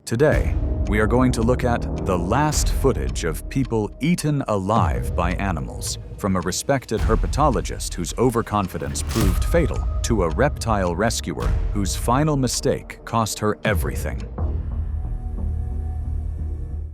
Today, we are going to look at the last footage of people eaten alive by animals, from a respected herpetologist whose overconfidence proved fatal to a reptile rescuer whose final mistake cost her everything.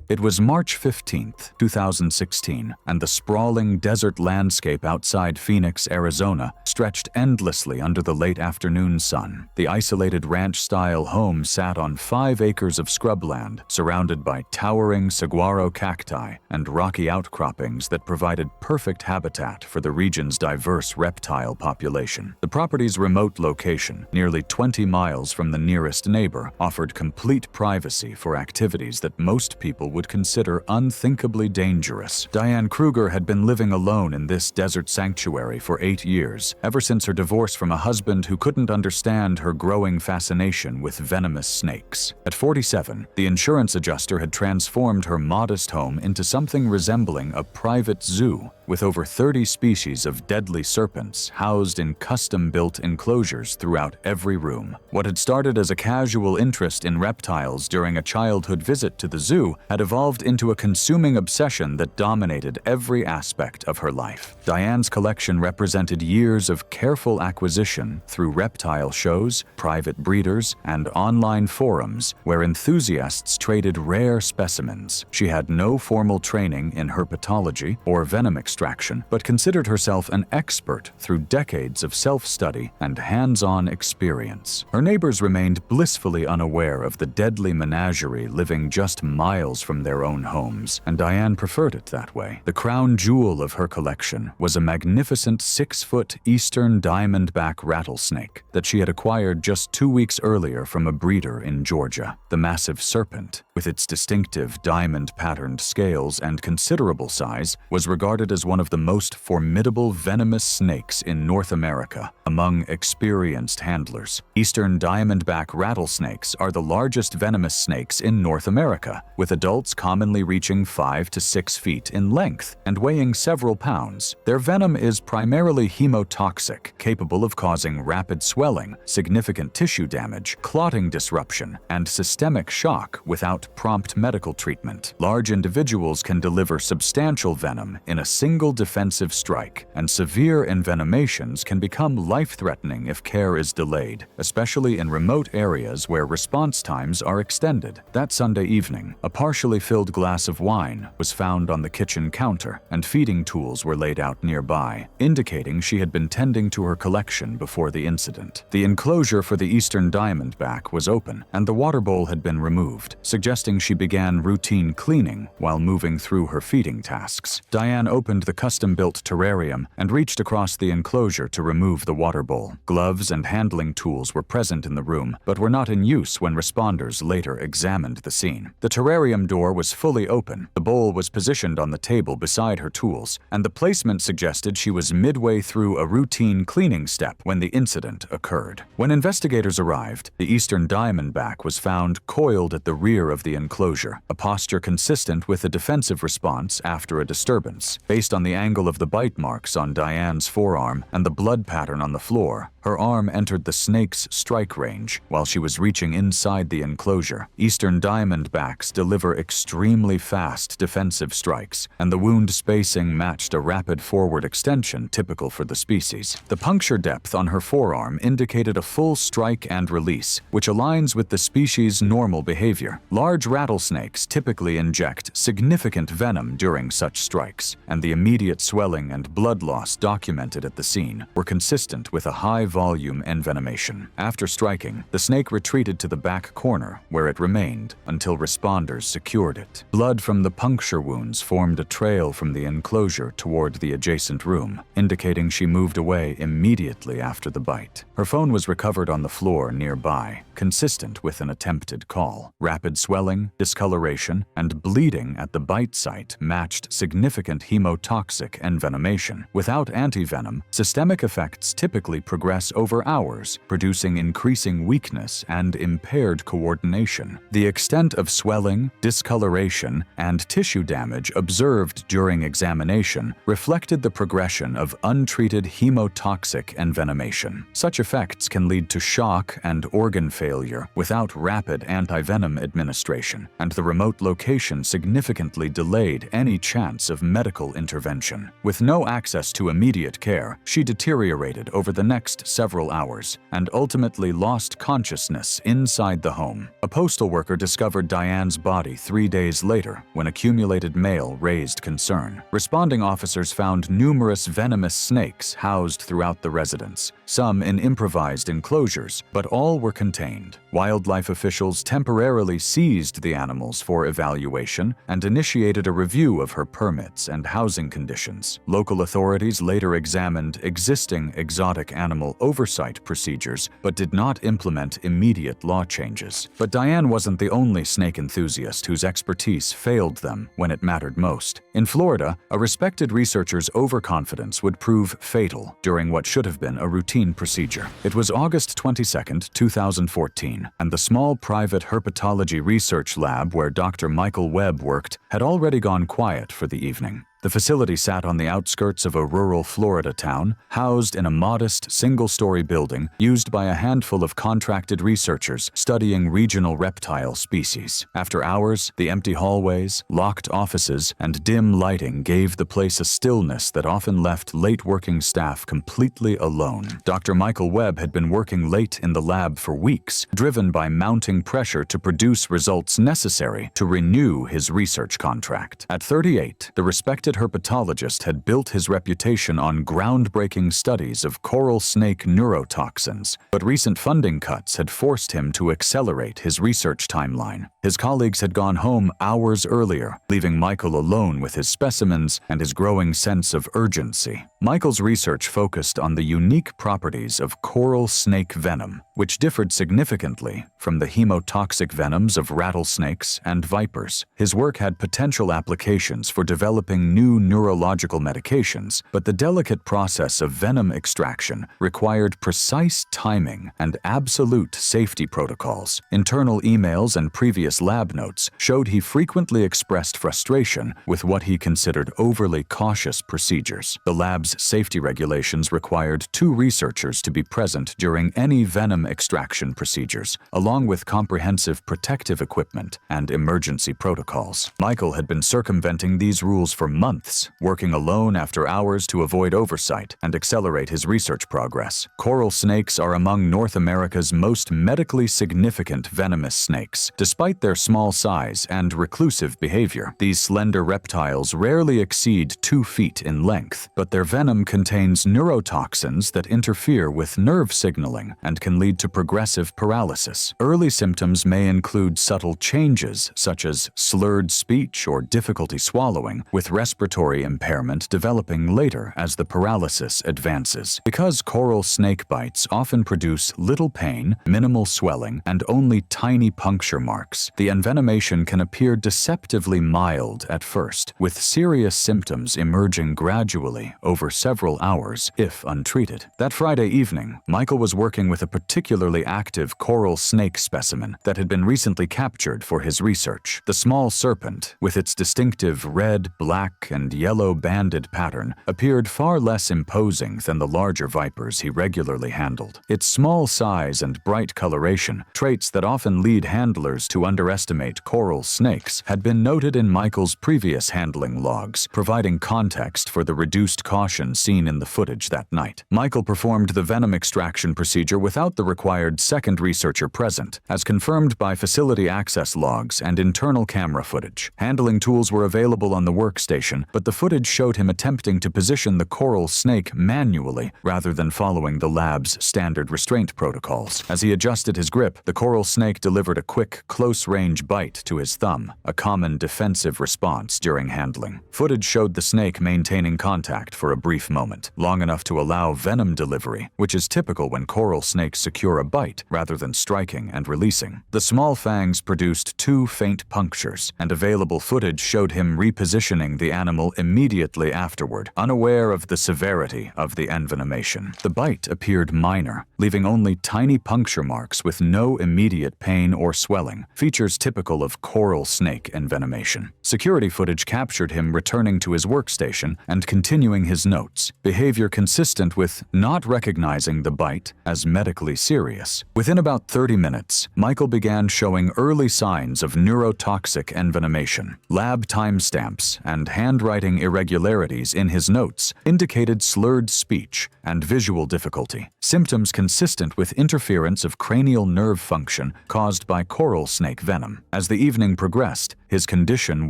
It was March 15, 2016, and the sprawling desert landscape outside Phoenix, Arizona, stretched endlessly under the late afternoon sun. The isolated ranch-style home sat on 5 acres of scrubland, surrounded by towering saguaro cacti and rocky outcroppings that provided perfect habitat for the region's diverse reptile population. The property's remote location, nearly 20 miles from the nearest neighbor, offered complete privacy for activities that most people would consider unthinkably dangerous. Diane Kruger had been living alone in this desert sanctuary for 8 years, ever since her divorce from a husband who couldn't understand her growing fascination with venomous snakes. At 47, the insurance adjuster had transformed her modest home into something resembling a private zoo, with over 30 species of deadly serpents housed in custom-built enclosures throughout every room. What had started as a casual interest in reptiles during a childhood visit to the zoo had evolved into a consuming obsession that dominated every aspect of her life. Diane's collection represented years of careful acquisition through reptile shows, private breeders, and online forums where enthusiasts traded rare specimens. She had no formal training in herpetology or venom extraction, but considered herself an expert through decades of self-study and hands-on experience. Her neighbors remained blissfully unaware of the deadly menagerie living just miles from their own homes, and Diane preferred it that way. The crown jewel of her collection was a magnificent 6-foot eastern diamondback rattlesnake that she had acquired just 2 weeks earlier from a breeder in Georgia. The massive serpent, with its distinctive diamond-patterned scales and considerable size, was regarded as one of the most formidable venomous snakes in North America among experienced handlers. Eastern diamondback rattlesnakes are the largest venomous snakes in North America, with adults commonly reaching 5 to 6 feet in length and weighing several pounds. Their venom is primarily hemotoxic, capable of causing rapid swelling, significant tissue damage, clotting disruption, and systemic shock without prompt medical treatment. Large individuals can deliver substantial venom in a single defensive strike, and severe envenomations can become life-threatening if care is delayed, especially in remote areas where response times are extended. That Sunday evening, a partially filled glass of wine was found on the kitchen counter, and feeding tools were laid out nearby, indicating she had been tending to her collection before the incident. The enclosure for the eastern diamondback was open, and the water bowl had been removed, suggesting she began routine cleaning while moving through her feeding tasks. Diane opened the custom-built terrarium and reached across the enclosure to remove the water bowl. Gloves and handling tools were present in the room, but were not in use when responders later examined the scene. The terrarium door was fully open, the bowl was positioned on the table beside her tools, and the placement suggested she was midway through a routine cleaning step when the incident occurred. When investigators arrived, the eastern diamondback was found coiled at the rear of the enclosure, a posture consistent with a defensive response after a disturbance. Based on the angle of the bite marks on Diane's forearm and the blood pattern on the floor, her arm entered the snake's strike range while she was reaching inside the enclosure. Eastern diamondbacks deliver extremely fast defensive strikes, and the wound spacing matched a rapid forward extension typical for the species. The puncture depth on her forearm indicated a full strike and release, which aligns with the species' normal behavior. Large rattlesnakes typically inject significant venom during such strikes, and the immediate swelling and blood loss documented at the scene were consistent with a high-volume envenomation. After striking, the snake retreated to the back corner, where it remained until responders secured it. Blood from the puncture wounds formed a trail from the enclosure toward the adjacent room, indicating she moved away immediately after the bite. Her phone was recovered on the floor nearby, consistent with an attempted call. Rapid swelling, discoloration, and bleeding at the bite site matched significant hemotoxic envenomation. Without antivenom, systemic effects typically progress progress over hours, producing increasing weakness and impaired coordination. The extent of swelling, discoloration, and tissue damage observed during examination reflected the progression of untreated hemotoxic envenomation. Such effects can lead to shock and organ failure without rapid antivenom administration, and the remote location significantly delayed any chance of medical intervention. With no access to immediate care, she deteriorated over the next several hours and ultimately lost consciousness inside the home. A postal worker discovered Diane's body 3 days later when accumulated mail raised concern. Responding officers found numerous venomous snakes housed throughout the residence, some in improvised enclosures, but all were contained. Wildlife officials temporarily seized the animals for evaluation and initiated a review of her permits and housing conditions. Local authorities later examined existing exotic animal oversight procedures but did not implement immediate law changes. But Diane wasn't the only snake enthusiast whose expertise failed them when it mattered most. In Florida, a respected researcher's overconfidence would prove fatal during what should have been a routine procedure. It was August 22, 2014, and the small private herpetology research lab where Dr. Michael Webb worked had already gone quiet for the evening. The facility sat on the outskirts of a rural Florida town, housed in a modest single-story building used by a handful of contracted researchers studying regional reptile species. After hours, the empty hallways, locked offices, and dim lighting gave the place a stillness that often left late-working staff completely alone. Dr. Michael Webb had been working late in the lab for weeks, driven by mounting pressure to produce results necessary to renew his research contract. At 38, the respected herpetologist had built his reputation on groundbreaking studies of coral snake neurotoxins, but recent funding cuts had forced him to accelerate his research timeline. His colleagues had gone home hours earlier, leaving Michael alone with his specimens and his growing sense of urgency. Michael's research focused on the unique properties of coral snake venom, which differed significantly from the hemotoxic venoms of rattlesnakes and vipers. His work had potential applications for developing new neurological medications, but the delicate process of venom extraction required precise timing and absolute safety protocols. Internal emails and previous lab notes showed he frequently expressed frustration with what he considered overly cautious procedures. The lab's safety regulations required 2 researchers to be present during any venom extraction procedures, along with comprehensive protective equipment and emergency protocols. Michael had been circumventing these rules for months, working alone after hours to avoid oversight and accelerate his research progress. Coral snakes are among North America's most medically significant venomous snakes. Despite their small size and reclusive behavior, these slender reptiles rarely exceed 2 feet in length, but their venom contains neurotoxins that interfere with nerve signaling and can lead to progressive paralysis. Early symptoms may include subtle changes such as slurred speech or difficulty swallowing, with respiratory impairment developing later as the paralysis advances. Because coral snake bites often produce little pain, minimal swelling, and only tiny puncture marks, the envenomation can appear deceptively mild at first, with serious symptoms emerging gradually over several hours if untreated. That Friday evening, Michael was working with a particularly active coral snake specimen that had been recently captured for his research. The small serpent, with its distinctive red, black, and yellow banded pattern, appeared far less imposing than the larger vipers he regularly handled. Its small size and bright coloration, traits that often lead handlers to underestimate coral snakes, had been noted in Michael's previous handling logs, providing context for the reduced caution seen in the footage that night. Michael performed the venom extraction procedure without the required second researcher present, as confirmed by facility access logs and internal camera footage. Handling tools were available on the workstation, but the footage showed him attempting to position the coral snake manually rather than following the lab's standard restraint protocols. As he adjusted his grip, the coral snake delivered a quick, close-range bite to his thumb, a common defensive response during handling. Footage showed the snake maintaining contact for a brief moment, long enough to allow venom delivery, which is typical when coral snakes secure a bite rather than striking and releasing. The small fangs produced 2 faint punctures, and available footage showed him repositioning the animal immediately afterward, unaware of the severity of the envenomation. The bite appeared minor, leaving only tiny puncture marks with no immediate pain or swelling, features typical of coral snake envenomation. Security footage captured him returning to his workstation and continuing his notes, behavior consistent with not recognizing the bite as medically serious. Within about 30 minutes, Michael began showing early signs of neurotoxic envenomation. Lab timestamps and handwriting irregularities in his notes indicated slurred speech and visual difficulty, symptoms consistent with interference of cranial nerve function caused by coral snake venom. As the evening progressed, his condition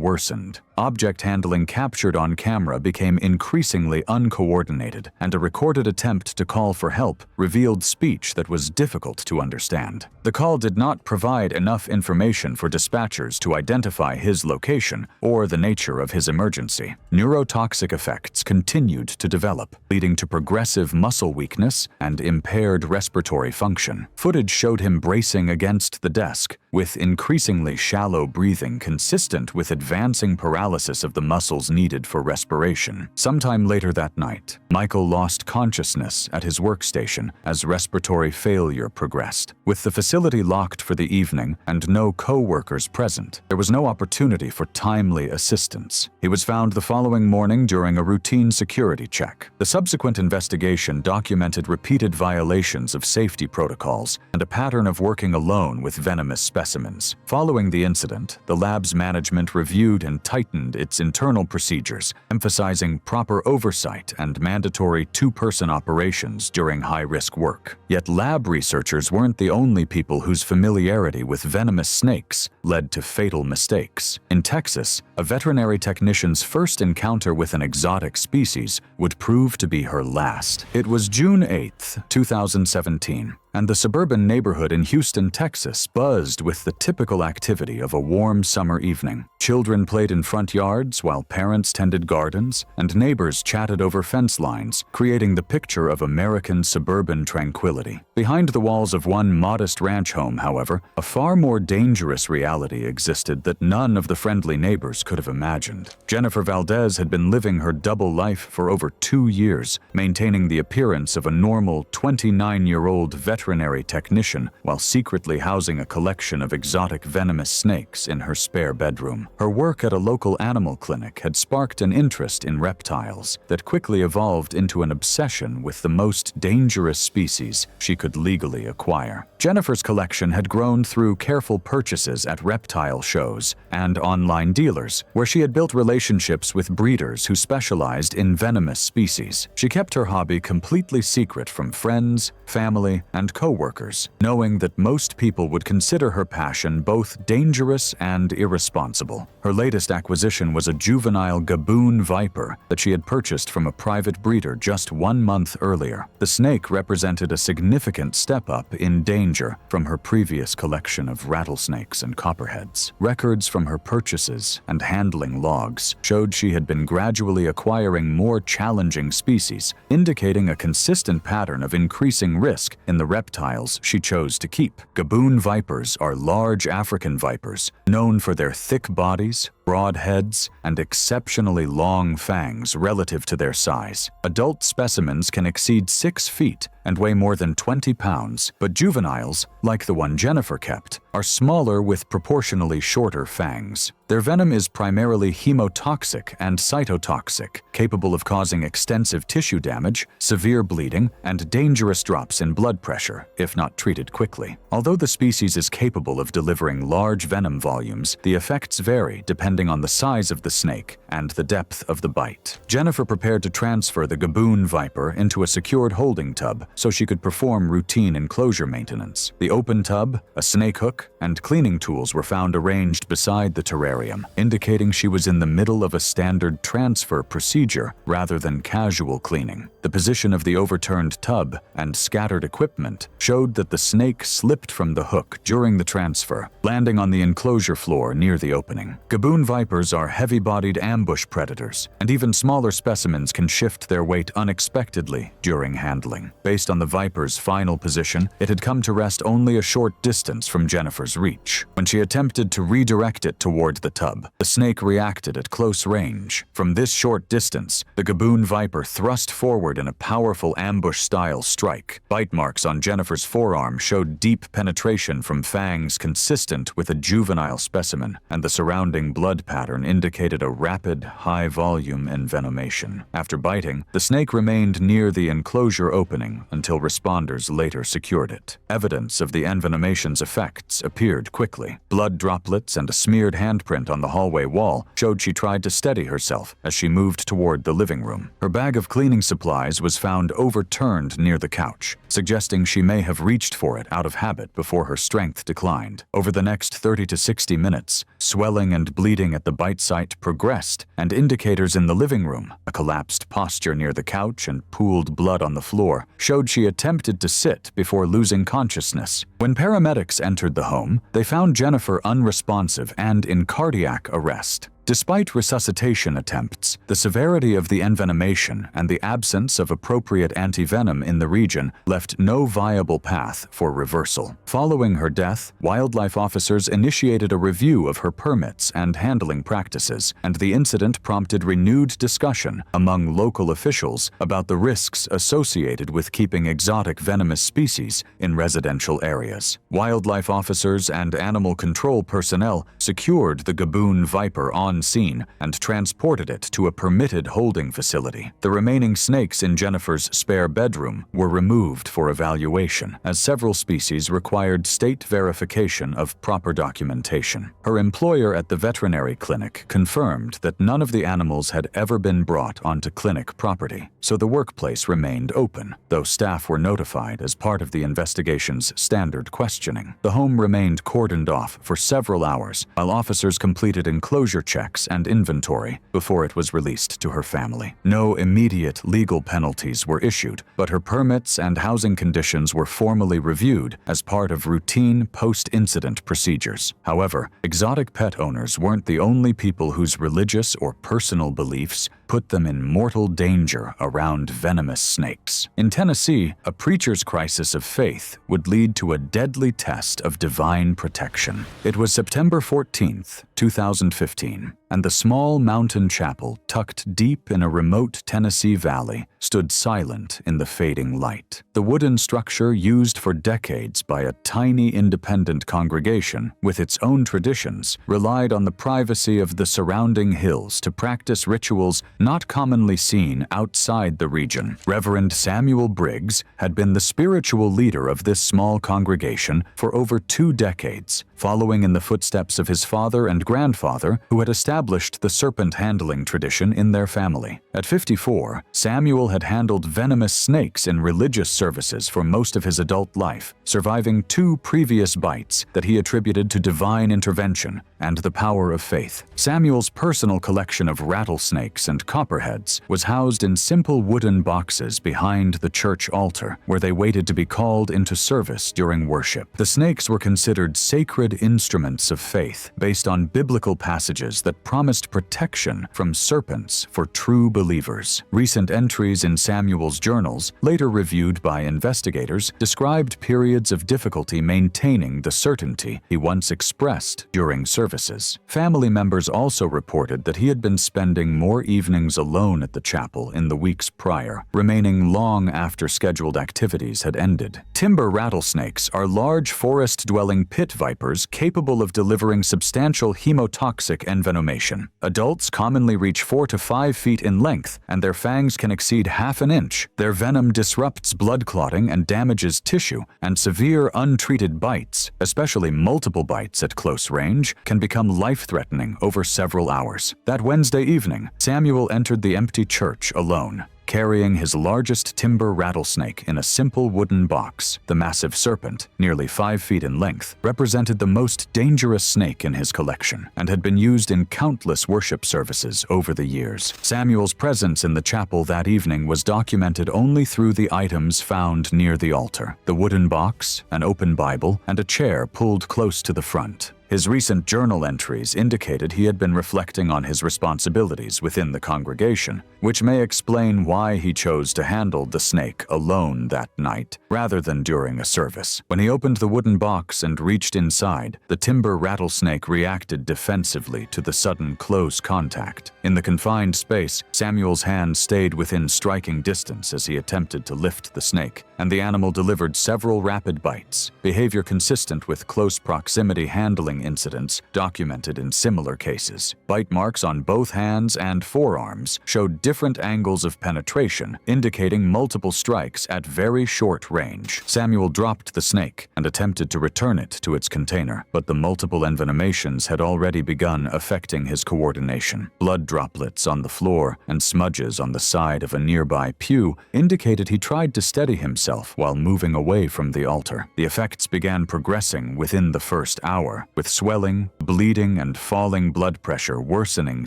worsened. Object handling captured on camera became increasingly uncoordinated, and a recorded attempt to call for help revealed speech that was difficult to understand. The call did not provide enough information for dispatchers to identify his location or the nature of his emergency. Neurotoxic effects continued to develop, leading to progressive muscle weakness and impaired respiratory function. Footage showed him bracing against the desk, with increasingly shallow breathing consistent with advancing paralysis of the muscles needed for respiration. Sometime later that night, Michael lost consciousness at his workstation as respiratory failure progressed. With the facility locked for the evening and no co-workers present, there was no opportunity for timely assistance. He was found the following morning during a routine security check. The subsequent investigation documented repeated violations of safety protocols and a pattern of working alone with venomous specimens. Following the incident, the lab's management reviewed and tightened its internal procedures, emphasizing proper oversight and mandatory 2-person operations during high-risk work. Yet lab researchers weren't the only people whose familiarity with venomous snakes led to fatal mistakes. In Texas, a veterinary technician's first encounter with an exotic species would prove to be her last. It was June 8, 2017. And the suburban neighborhood in Houston, Texas, buzzed with the typical activity of a warm summer evening. Children played in front yards while parents tended gardens, and neighbors chatted over fence lines, creating the picture of American suburban tranquility. Behind the walls of one modest ranch home, however, a far more dangerous reality existed that none of the friendly neighbors could have imagined. Jennifer Valdez had been living her double life for over 2 years, maintaining the appearance of a normal 29-year-old veterinary technician while secretly housing a collection of exotic venomous snakes in her spare bedroom. Her work at a local animal clinic had sparked an interest in reptiles that quickly evolved into an obsession with the most dangerous species she could legally acquire. Jennifer's collection had grown through careful purchases at reptile shows and online dealers, where she had built relationships with breeders who specialized in venomous species. She kept her hobby completely secret from friends, family, and co-workers, knowing that most people would consider her passion both dangerous and irresponsible. Her latest acquisition was a juvenile gaboon viper that she had purchased from a private breeder just 1 month earlier. The snake represented a significant step up in danger from her previous collection of rattlesnakes and copperheads. Records from her purchases and handling logs showed she had been gradually acquiring more challenging species, indicating a consistent pattern of increasing risk in the reptiles she chose to keep. Gaboon vipers are large African vipers, known for their thick bodies, broad heads, and exceptionally long fangs relative to their size. Adult specimens can exceed 6 feet and weigh more than 20 pounds, but juveniles, like the one Jennifer kept, are smaller with proportionally shorter fangs. Their venom is primarily hemotoxic and cytotoxic, capable of causing extensive tissue damage, severe bleeding, and dangerous drops in blood pressure, if not treated quickly. Although the species is capable of delivering large venom volumes, the effects vary depending on the size of the snake and the depth of the bite. Jennifer prepared to transfer the gaboon viper into a secured holding tub so she could perform routine enclosure maintenance. The open tub, a snake hook, and cleaning tools were found arranged beside the terrarium, indicating she was in the middle of a standard transfer procedure rather than casual cleaning. The position of the overturned tub and scattered equipment showed that the snake slipped from the hook during the transfer, landing on the enclosure floor near the opening. Gaboon vipers are heavy-bodied ambush ambush predators, and even smaller specimens can shift their weight unexpectedly during handling. Based on the viper's final position, it had come to rest only a short distance from Jennifer's reach. When she attempted to redirect it toward the tub, the snake reacted at close range. From this short distance, the Gaboon viper thrust forward in a powerful ambush-style strike. Bite marks on Jennifer's forearm showed deep penetration from fangs consistent with a juvenile specimen, and the surrounding blood pattern indicated a rapid, high-volume envenomation. After biting, the snake remained near the enclosure opening until responders later secured it. Evidence of the envenomation's effects appeared quickly. Blood droplets and a smeared handprint on the hallway wall showed she tried to steady herself as she moved toward the living room. Her bag of cleaning supplies was found overturned near the couch, suggesting she may have reached for it out of habit before her strength declined. Over the next 30 to 60 minutes, swelling and bleeding at the bite site progressed, and indicators in the living room, a collapsed posture near the couch and pooled blood on the floor, showed she attempted to sit before losing consciousness. When paramedics entered the home, they found Jennifer unresponsive and in cardiac arrest. Despite resuscitation attempts, the severity of the envenomation and the absence of appropriate antivenom in the region left no viable path for reversal. Following her death, wildlife officers initiated a review of her permits and handling practices, and the incident prompted renewed discussion among local officials about the risks associated with keeping exotic venomous species in residential areas. Wildlife officers and animal control personnel secured the Gaboon viper on scene and transported it to a permitted holding facility. The remaining snakes in Jennifer's spare bedroom were removed for evaluation, as several species required state verification of proper documentation. Her employer at the veterinary clinic confirmed that none of the animals had ever been brought onto clinic property, so the workplace remained open, though staff were notified as part of the investigation's standard questioning. The home remained cordoned off for several hours while officers completed enclosure checks and inventory before it was released to her family. No immediate legal penalties were issued, but her permits and housing conditions were formally reviewed as part of routine post-incident procedures. However, exotic pet owners weren't the only people whose religious or personal beliefs put them in mortal danger around venomous snakes. In Tennessee, a preacher's crisis of faith would lead to a deadly test of divine protection. It was September 14th, 2015, and the small mountain chapel tucked deep in a remote Tennessee valley stood silent in the fading light. The wooden structure used for decades by a tiny independent congregation with its own traditions relied on the privacy of the surrounding hills to practice rituals not commonly seen outside the region. Reverend Samuel Briggs had been the spiritual leader of this small congregation for over 2 decades, following in the footsteps of his father and grandfather who had established the serpent handling tradition in their family. At 54, Samuel had handled venomous snakes in religious services for most of his adult life, surviving 2 previous bites that he attributed to divine intervention and the power of faith. Samuel's personal collection of rattlesnakes and copperheads was housed in simple wooden boxes behind the church altar, where they waited to be called into service during worship. The snakes were considered sacred instruments of faith based on biblical passages that promised protection from serpents for true believers. Recent entries in Samuel's journals, later reviewed by investigators, described periods of difficulty maintaining the certainty he once expressed during services. Family members also reported that he had been spending more evenings alone at the chapel in the weeks prior, remaining long after scheduled activities had ended. Timber rattlesnakes are large forest-dwelling pit vipers capable of delivering substantial hemotoxic envenomation. Adults commonly reach 4 to 5 feet in length, and their fangs can exceed half an inch. Their venom disrupts blood clotting and damages tissue, and severe untreated bites, especially multiple bites at close range, can become life-threatening over several hours. That Wednesday evening, Samuel entered the empty church alone, carrying his largest timber rattlesnake in a simple wooden box. The massive serpent, nearly 5 feet in length, represented the most dangerous snake in his collection and had been used in countless worship services over the years. Samuel's presence in the chapel that evening was documented only through the items found near the altar: the wooden box, an open Bible, and a chair pulled close to the front. His recent journal entries indicated he had been reflecting on his responsibilities within the congregation, which may explain why he chose to handle the snake alone that night, rather than during a service. When he opened the wooden box and reached inside, the timber rattlesnake reacted defensively to the sudden close contact. In the confined space, Samuel's hand stayed within striking distance as he attempted to lift the snake, and the animal delivered several rapid bites, behavior consistent with close proximity handling incidents documented in similar cases. Bite marks on both hands and forearms showed different angles of penetration, indicating multiple strikes at very short range. Samuel dropped the snake and attempted to return it to its container, but the multiple envenomations had already begun affecting his coordination. Blood droplets on the floor and smudges on the side of a nearby pew indicated he tried to steady himself while moving away from the altar. The effects began progressing within the first hour, with swelling, bleeding, and falling blood pressure worsening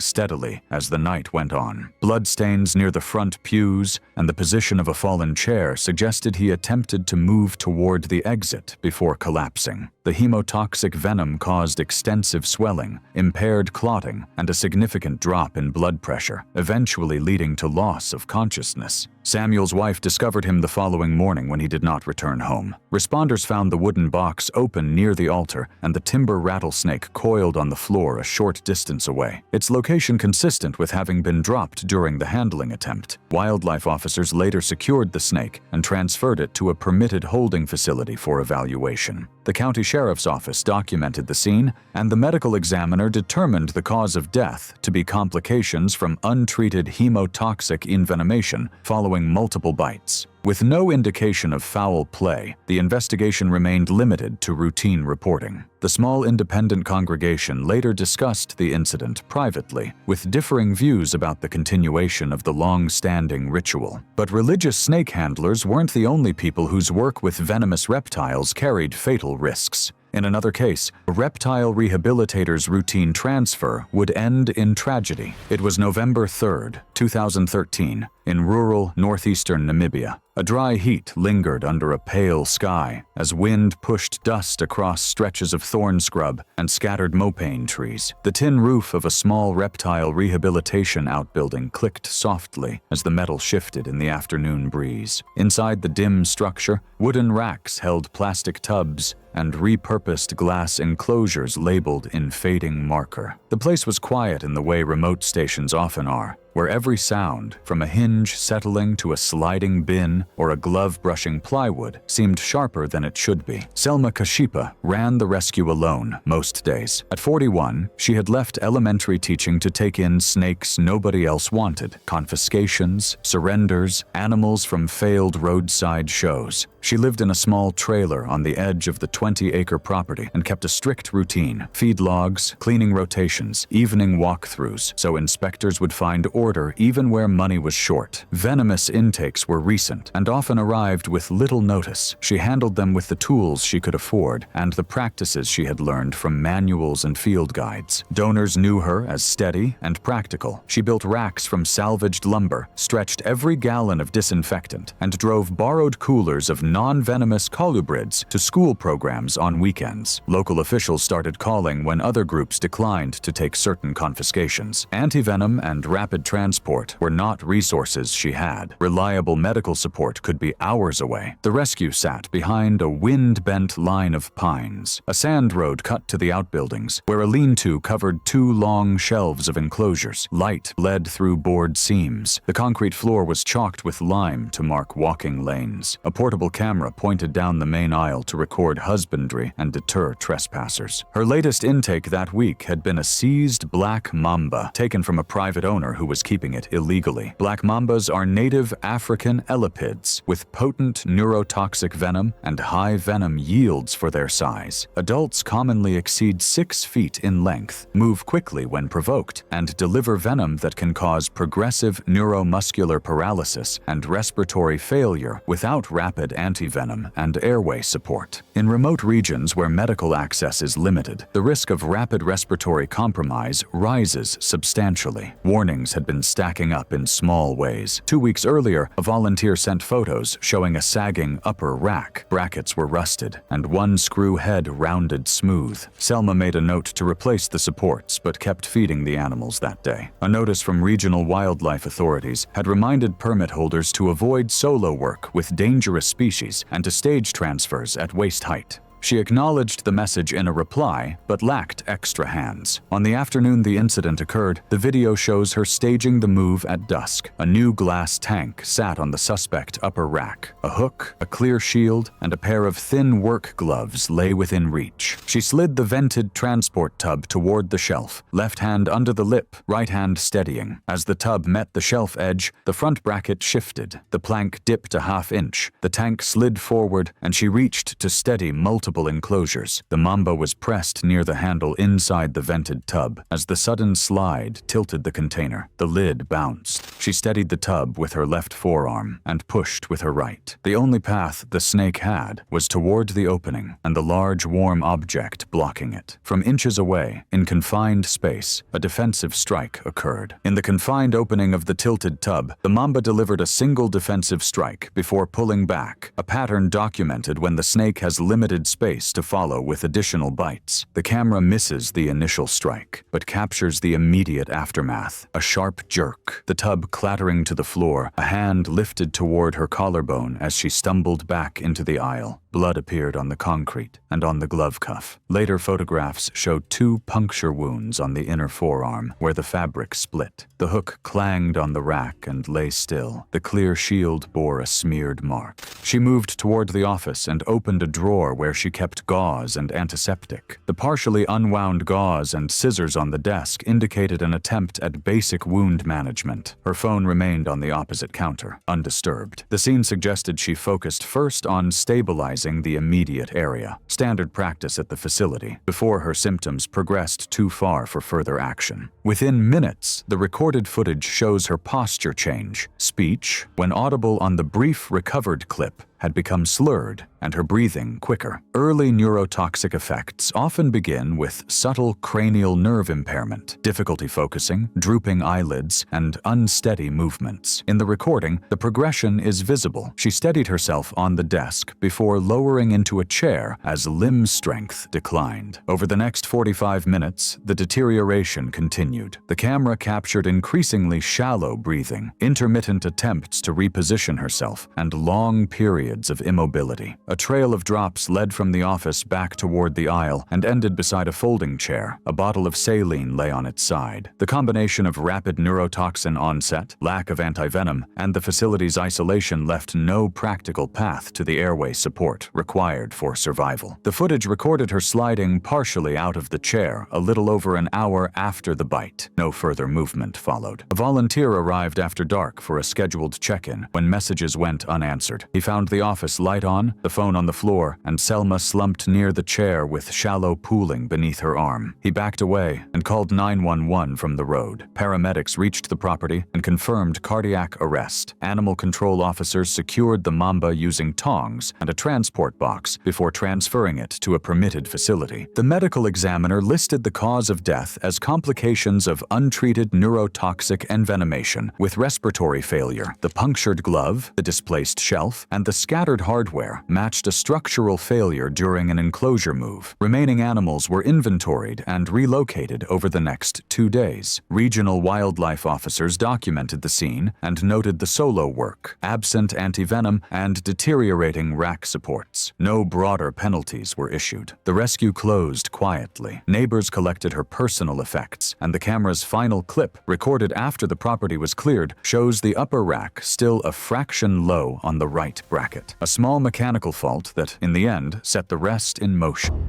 steadily as the night went on. Bloodstains near the front pews and the position of a fallen chair suggested he attempted to move toward the exit before collapsing. The hemotoxic venom caused extensive swelling, impaired clotting, and a significant drop in blood pressure, eventually leading to loss of consciousness. Samuel's wife discovered him the following morning when he did not return home. Responders found the wooden box open near the altar and the timber rattlesnake coiled on the floor a short distance away, its location consistent with having been dropped during the handling attempt. Wildlife officers later secured the snake and transferred it to a permitted holding facility for evaluation. The county sheriff's office documented the scene, and the medical examiner determined the cause of death to be complications from untreated hemotoxic envenomation following multiple bites. With no indication of foul play, the investigation remained limited to routine reporting. The small independent congregation later discussed the incident privately, with differing views about the continuation of the long-standing ritual. But religious snake handlers weren't the only people whose work with venomous reptiles carried fatal risks. In another case, a reptile rehabilitator's routine transfer would end in tragedy. It was November 3, 2013, in rural northeastern Namibia. A dry heat lingered under a pale sky as wind pushed dust across stretches of thorn scrub and scattered mopane trees. The tin roof of a small reptile rehabilitation outbuilding clicked softly as the metal shifted in the afternoon breeze. Inside the dim structure, wooden racks held plastic tubs and repurposed glass enclosures labeled in fading marker. The place was quiet in the way remote stations often are, where every sound, from a hinge settling to a sliding bin or a glove brushing plywood, seemed sharper than it should be. Selma Kashipa ran the rescue alone most days. At 41, she had left elementary teaching to take in snakes nobody else wanted, confiscations, surrenders, animals from failed roadside shows. She lived in a small trailer on the edge of the 20-acre property and kept a strict routine: feed logs, cleaning rotations, evening walkthroughs, so inspectors would find order even where money was short. Venomous intakes were recent and often arrived with little notice. She handled them with the tools she could afford and the practices she had learned from manuals and field guides. Donors knew her as steady and practical. She built racks from salvaged lumber, stretched every gallon of disinfectant, and drove borrowed coolers of non-venomous colubrids to school programs on weekends. Local officials started calling when other groups declined to take certain confiscations. Anti-venom and rapid transport were not resources she had. Reliable medical support could be hours away. The rescue sat behind a wind-bent line of pines. A sand road cut to the outbuildings, where a lean-to covered 2 long shelves of enclosures. Light bled through board seams. The concrete floor was chalked with lime to mark walking lanes. A portable camera pointed down the main aisle to record husbandry and deter trespassers. Her latest intake that week had been a seized black mamba, taken from a private owner who was keeping it illegally. Black mambas are native African elapids with potent neurotoxic venom and high venom yields for their size. Adults commonly exceed 6 feet in length, move quickly when provoked, and deliver venom that can cause progressive neuromuscular paralysis and respiratory failure without rapid antivenom and airway support. In remote regions where medical access is limited, the risk of rapid respiratory compromise rises substantially. Warnings had been stacking up in small ways. 2 weeks earlier, a volunteer sent photos showing a sagging upper rack. Brackets were rusted, and one screw head rounded smooth. Selma made a note to replace the supports, but kept feeding the animals that day. A notice from regional wildlife authorities had reminded permit holders to avoid solo work with dangerous species and to stage transfers at waist height. She acknowledged the message in a reply, but lacked extra hands. On the afternoon the incident occurred, the video shows her staging the move at dusk. A new glass tank sat on the suspect upper rack. A hook, a clear shield, and a pair of thin work gloves lay within reach. She slid the vented transport tub toward the shelf, left hand under the lip, right hand steadying. As the tub met the shelf edge, the front bracket shifted. The plank dipped a half-inch. The tank slid forward, and she reached to steady multiple enclosures. The mamba was pressed near the handle inside the vented tub. As the sudden slide tilted the container, the lid bounced. She steadied the tub with her left forearm and pushed with her right. The only path the snake had was toward the opening and the large warm object blocking it. From inches away, in confined space, a defensive strike occurred. In the confined opening of the tilted tub, the mamba delivered a single defensive strike before pulling back, a pattern documented when the snake has limited space to follow with additional bites. The camera misses the initial strike, but captures the immediate aftermath, a sharp jerk, the tub clattering to the floor, a hand lifted toward her collarbone as she stumbled back into the aisle. Blood appeared on the concrete and on the glove cuff. Later photographs showed 2 puncture wounds on the inner forearm, where the fabric split. The hook clanged on the rack and lay still. The clear shield bore a smeared mark. She moved toward the office and opened a drawer where she kept gauze and antiseptic. The partially unwound gauze and scissors on the desk indicated an attempt at basic wound management. Her phone remained on the opposite counter, undisturbed. The scene suggested she focused first on stabilizing the immediate area, standard practice at the facility, before her symptoms progressed too far for further action. Within minutes, the recorded footage shows her posture change. Speech, when audible on the brief recovered clip, had become slurred and her breathing quicker. Early neurotoxic effects often begin with subtle cranial nerve impairment, difficulty focusing, drooping eyelids, and unsteady movements. In the recording, the progression is visible. She steadied herself on the desk before lowering into a chair as limb strength declined. Over the next 45 minutes, the deterioration continued. The camera captured increasingly shallow breathing, intermittent attempts to reposition herself, and long periods of immobility. A trail of drops led from the office back toward the aisle and ended beside a folding chair. A bottle of saline lay on its side. The combination of rapid neurotoxin onset, lack of antivenom, and the facility's isolation left no practical path to the airway support required for survival. The footage recorded her sliding partially out of the chair a little over an hour after the bite. No further movement followed. A volunteer arrived after dark for a scheduled check-in when messages went unanswered. He found the office light on, the phone on the floor, and Selma slumped near the chair with shallow pooling beneath her arm. He backed away and called 911 from the road. Paramedics reached the property and confirmed cardiac arrest. Animal control officers secured the mamba using tongs and a transport box before transferring it to a permitted facility. The medical examiner listed the cause of death as complications of untreated neurotoxic envenomation with respiratory failure. The punctured glove, the displaced shelf, and the scattered hardware matched a structural failure during an enclosure move. Remaining animals were inventoried and relocated over the next 2 days. Regional wildlife officers documented the scene and noted the solo work, absent antivenom, and deteriorating rack supports. No broader penalties were issued. The rescue closed quietly. Neighbors collected her personal effects, and the camera's final clip, recorded after the property was cleared, shows the upper rack still a fraction low on the right bracket. A small mechanical fault that, in the end, set the rest in motion.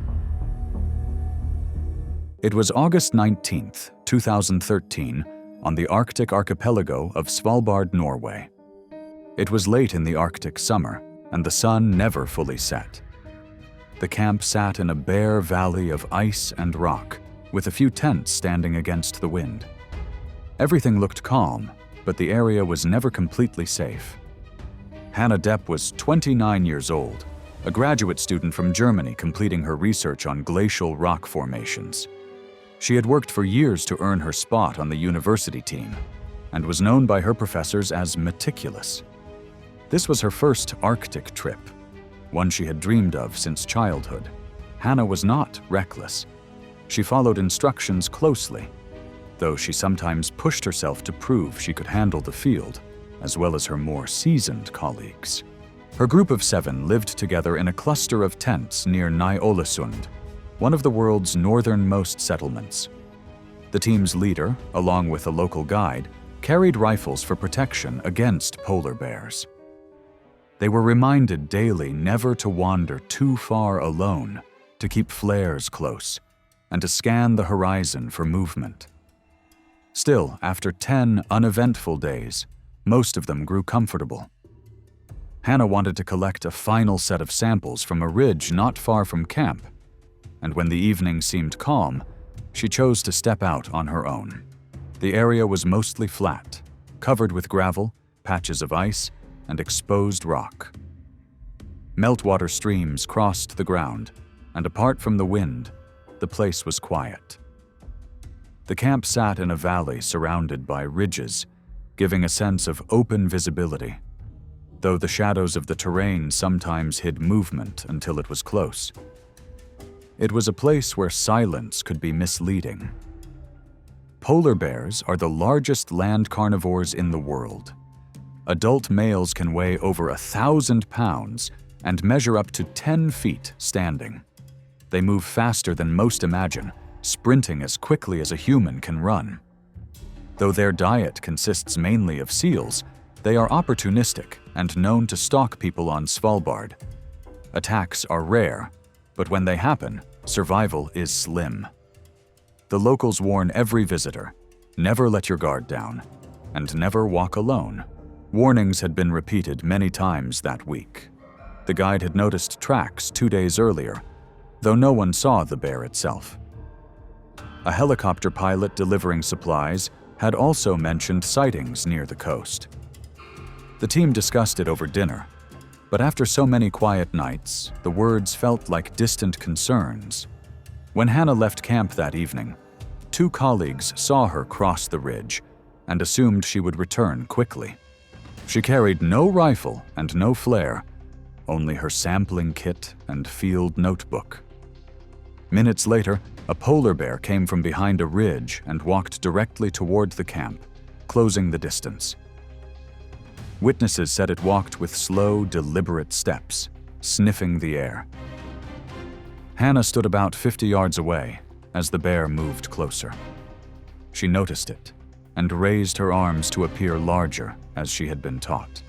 It was August 19, 2013, on the Arctic archipelago of Svalbard, Norway. It was late in the Arctic summer, and the sun never fully set. The camp sat in a bare valley of ice and rock, with a few tents standing against the wind. Everything looked calm, but the area was never completely safe. Hannah Depp was 29 years old, a graduate student from Germany completing her research on glacial rock formations. She had worked for years to earn her spot on the university team. and was known by her professors as meticulous. This was her first Arctic trip, one she had dreamed of since childhood. Hannah was not reckless. She followed instructions closely, though she sometimes pushed herself to prove she could handle the field, as well as her more seasoned colleagues. Her group of 7 lived together in a cluster of tents near Ny-Ålesund, one of the world's northernmost settlements. The team's leader, along with a local guide, carried rifles for protection against polar bears. They were reminded daily never to wander too far alone, to keep flares close, and to scan the horizon for movement. Still, after 10 uneventful days, most of them grew comfortable. Hannah wanted to collect a final set of samples from a ridge not far from camp, and when the evening seemed calm, she chose to step out on her own. The area was mostly flat, covered with gravel, patches of ice, and exposed rock. Meltwater streams crossed the ground, and apart from the wind, the place was quiet. The camp sat in a valley surrounded by ridges, giving a sense of open visibility, though the shadows of the terrain sometimes hid movement until it was close. It was a place where silence could be misleading. Polar bears are the largest land carnivores in the world. Adult males can weigh over 1,000 pounds and measure up to 10 feet standing. They move faster than most imagine, sprinting as quickly as a human can run. Though their diet consists mainly of seals, they are opportunistic and known to stalk people on Svalbard. Attacks are rare, but when they happen, survival is slim. The locals warn every visitor, never let your guard down, and never walk alone. Warnings had been repeated many times that week. The guide had noticed tracks 2 days earlier, though no one saw the bear itself. A helicopter pilot delivering supplies had also mentioned sightings near the coast. The team discussed it over dinner, but after so many quiet nights, the words felt like distant concerns. When Hannah left camp that evening, 2 colleagues saw her cross the ridge and assumed she would return quickly. She carried no rifle and no flare, only her sampling kit and field notebook. Minutes later, a polar bear came from behind a ridge and walked directly toward the camp, closing the distance. Witnesses said it walked with slow, deliberate steps, sniffing the air. Hannah stood about 50 yards away as the bear moved closer. She noticed it and raised her arms to appear larger, as she had been taught.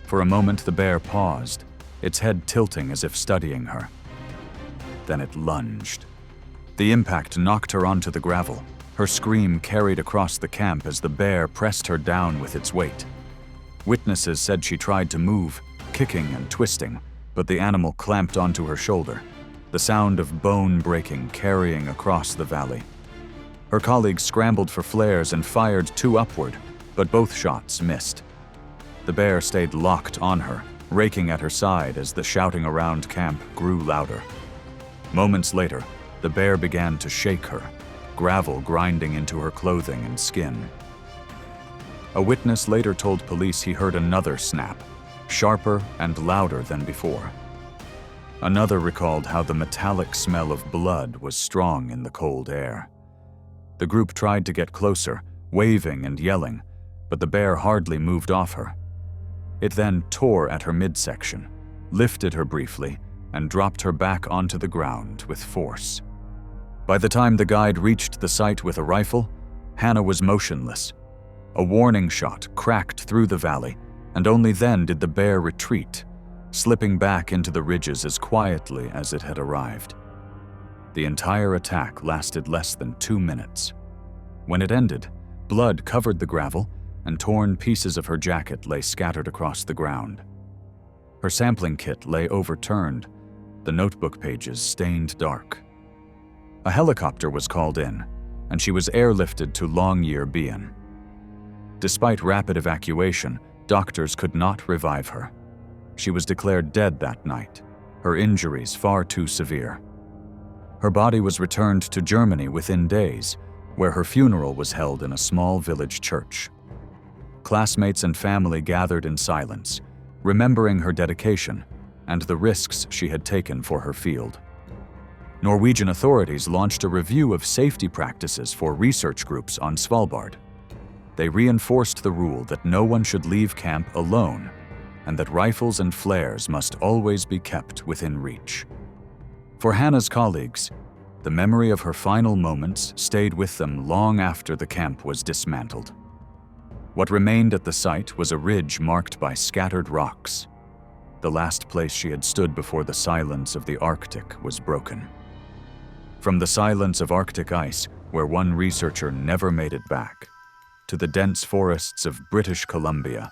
For a moment, the bear paused, its head tilting as if studying her. Then it lunged. The impact knocked her onto the gravel. Her scream carried across the camp as the bear pressed her down with its weight. Witnesses said she tried to move, kicking and twisting, but the animal clamped onto her shoulder, the sound of bone breaking carrying across the valley. Her colleagues scrambled for flares and fired 2 upward, but both shots missed. The bear stayed locked on her, raking at her side as the shouting around camp grew louder. Moments later, the bear began to shake her, gravel grinding into her clothing and skin. A witness later told police he heard another snap, sharper and louder than before. Another recalled how the metallic smell of blood was strong in the cold air. The group tried to get closer, waving and yelling, but the bear hardly moved off her. It then tore at her midsection, lifted her briefly, and dropped her back onto the ground with force. By the time the guide reached the site with a rifle, Hannah was motionless. A warning shot cracked through the valley, and only then did the bear retreat, slipping back into the ridges as quietly as it had arrived. The entire attack lasted less than 2 minutes. When it ended, blood covered the gravel, and torn pieces of her jacket lay scattered across the ground. Her sampling kit lay overturned, the notebook pages stained dark. A helicopter was called in, and she was airlifted to Longyearbyen. Despite rapid evacuation, doctors could not revive her. She was declared dead that night, her injuries far too severe. Her body was returned to Germany within days, where her funeral was held in a small village church. Classmates and family gathered in silence, remembering her dedication and the risks she had taken for her field. Norwegian authorities launched a review of safety practices for research groups on Svalbard. They reinforced the rule that no one should leave camp alone and that rifles and flares must always be kept within reach. For Hannah's colleagues, the memory of her final moments stayed with them long after the camp was dismantled. What remained at the site was a ridge marked by scattered rocks. The last place she had stood before the silence of the Arctic was broken. From the silence of Arctic ice, where one researcher never made it back, to the dense forests of British Columbia,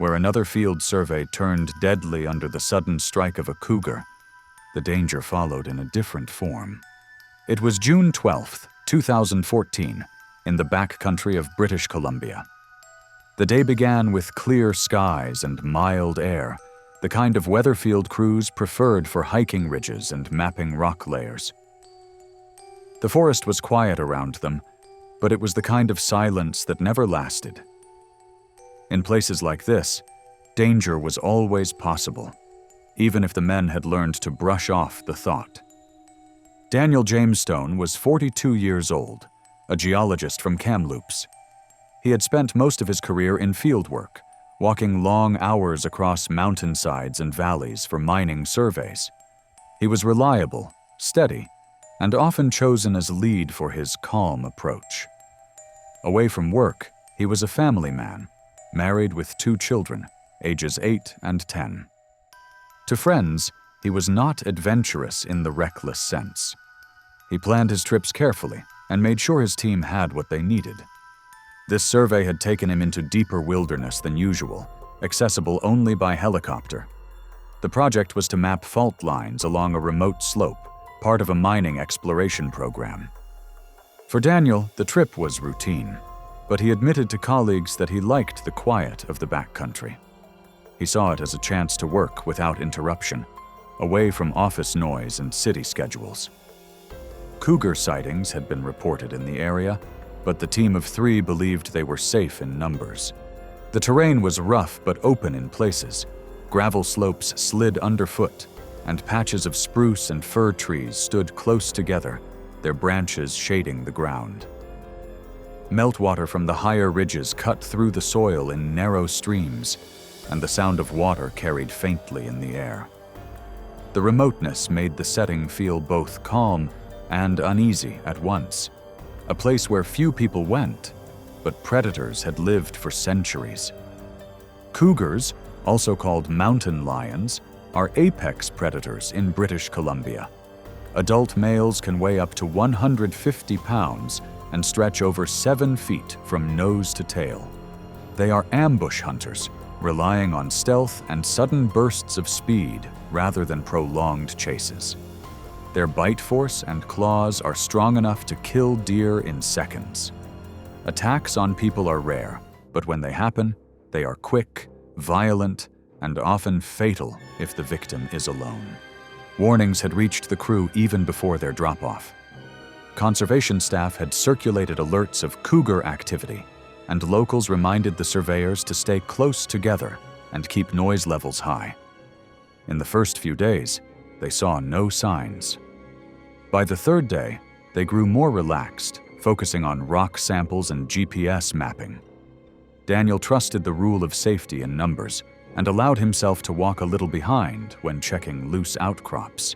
where another field survey turned deadly under the sudden strike of a cougar, the danger followed in a different form. It was June 12, 2014, in the backcountry of British Columbia. The day began with clear skies and mild air, the kind of weather field crews preferred for hiking ridges and mapping rock layers. The forest was quiet around them, but it was the kind of silence that never lasted. In places like this, danger was always possible, even if the men had learned to brush off the thought. Daniel Jamestone was 42 years old, a geologist from Kamloops. He had spent most of his career in fieldwork, walking long hours across mountainsides and valleys for mining surveys. He was reliable, steady, and often chosen as lead for his calm approach. Away from work, he was a family man, married with 2 children, ages 8 and 10. To friends, he was not adventurous in the reckless sense. He planned his trips carefully and made sure his team had what they needed. This survey had taken him into deeper wilderness than usual, accessible only by helicopter. The project was to map fault lines along a remote slope, part of a mining exploration program. For Daniel, the trip was routine, but he admitted to colleagues that he liked the quiet of the backcountry. He saw it as a chance to work without interruption, away from office noise and city schedules. Cougar sightings had been reported in the area, but the team of 3 believed they were safe in numbers. The terrain was rough but open in places. Gravel slopes slid underfoot, and patches of spruce and fir trees stood close together, their branches shading the ground. Meltwater from the higher ridges cut through the soil in narrow streams, and the sound of water carried faintly in the air. The remoteness made the setting feel both calm and uneasy at once, a place where few people went, but predators had lived for centuries. Cougars, also called mountain lions, are apex predators in British Columbia. Adult males can weigh up to 150 pounds and stretch over 7 feet from nose to tail. They are ambush hunters, relying on stealth and sudden bursts of speed rather than prolonged chases. Their bite force and claws are strong enough to kill deer in seconds. Attacks on people are rare, but when they happen, they are quick, violent, and often fatal if the victim is alone. Warnings had reached the crew even before their drop-off. Conservation staff had circulated alerts of cougar activity, and locals reminded the surveyors to stay close together and keep noise levels high. In the first few days, they saw no signs. By the 3rd day, they grew more relaxed, focusing on rock samples and GPS mapping. Daniel trusted the rule of safety in numbers and allowed himself to walk a little behind when checking loose outcrops.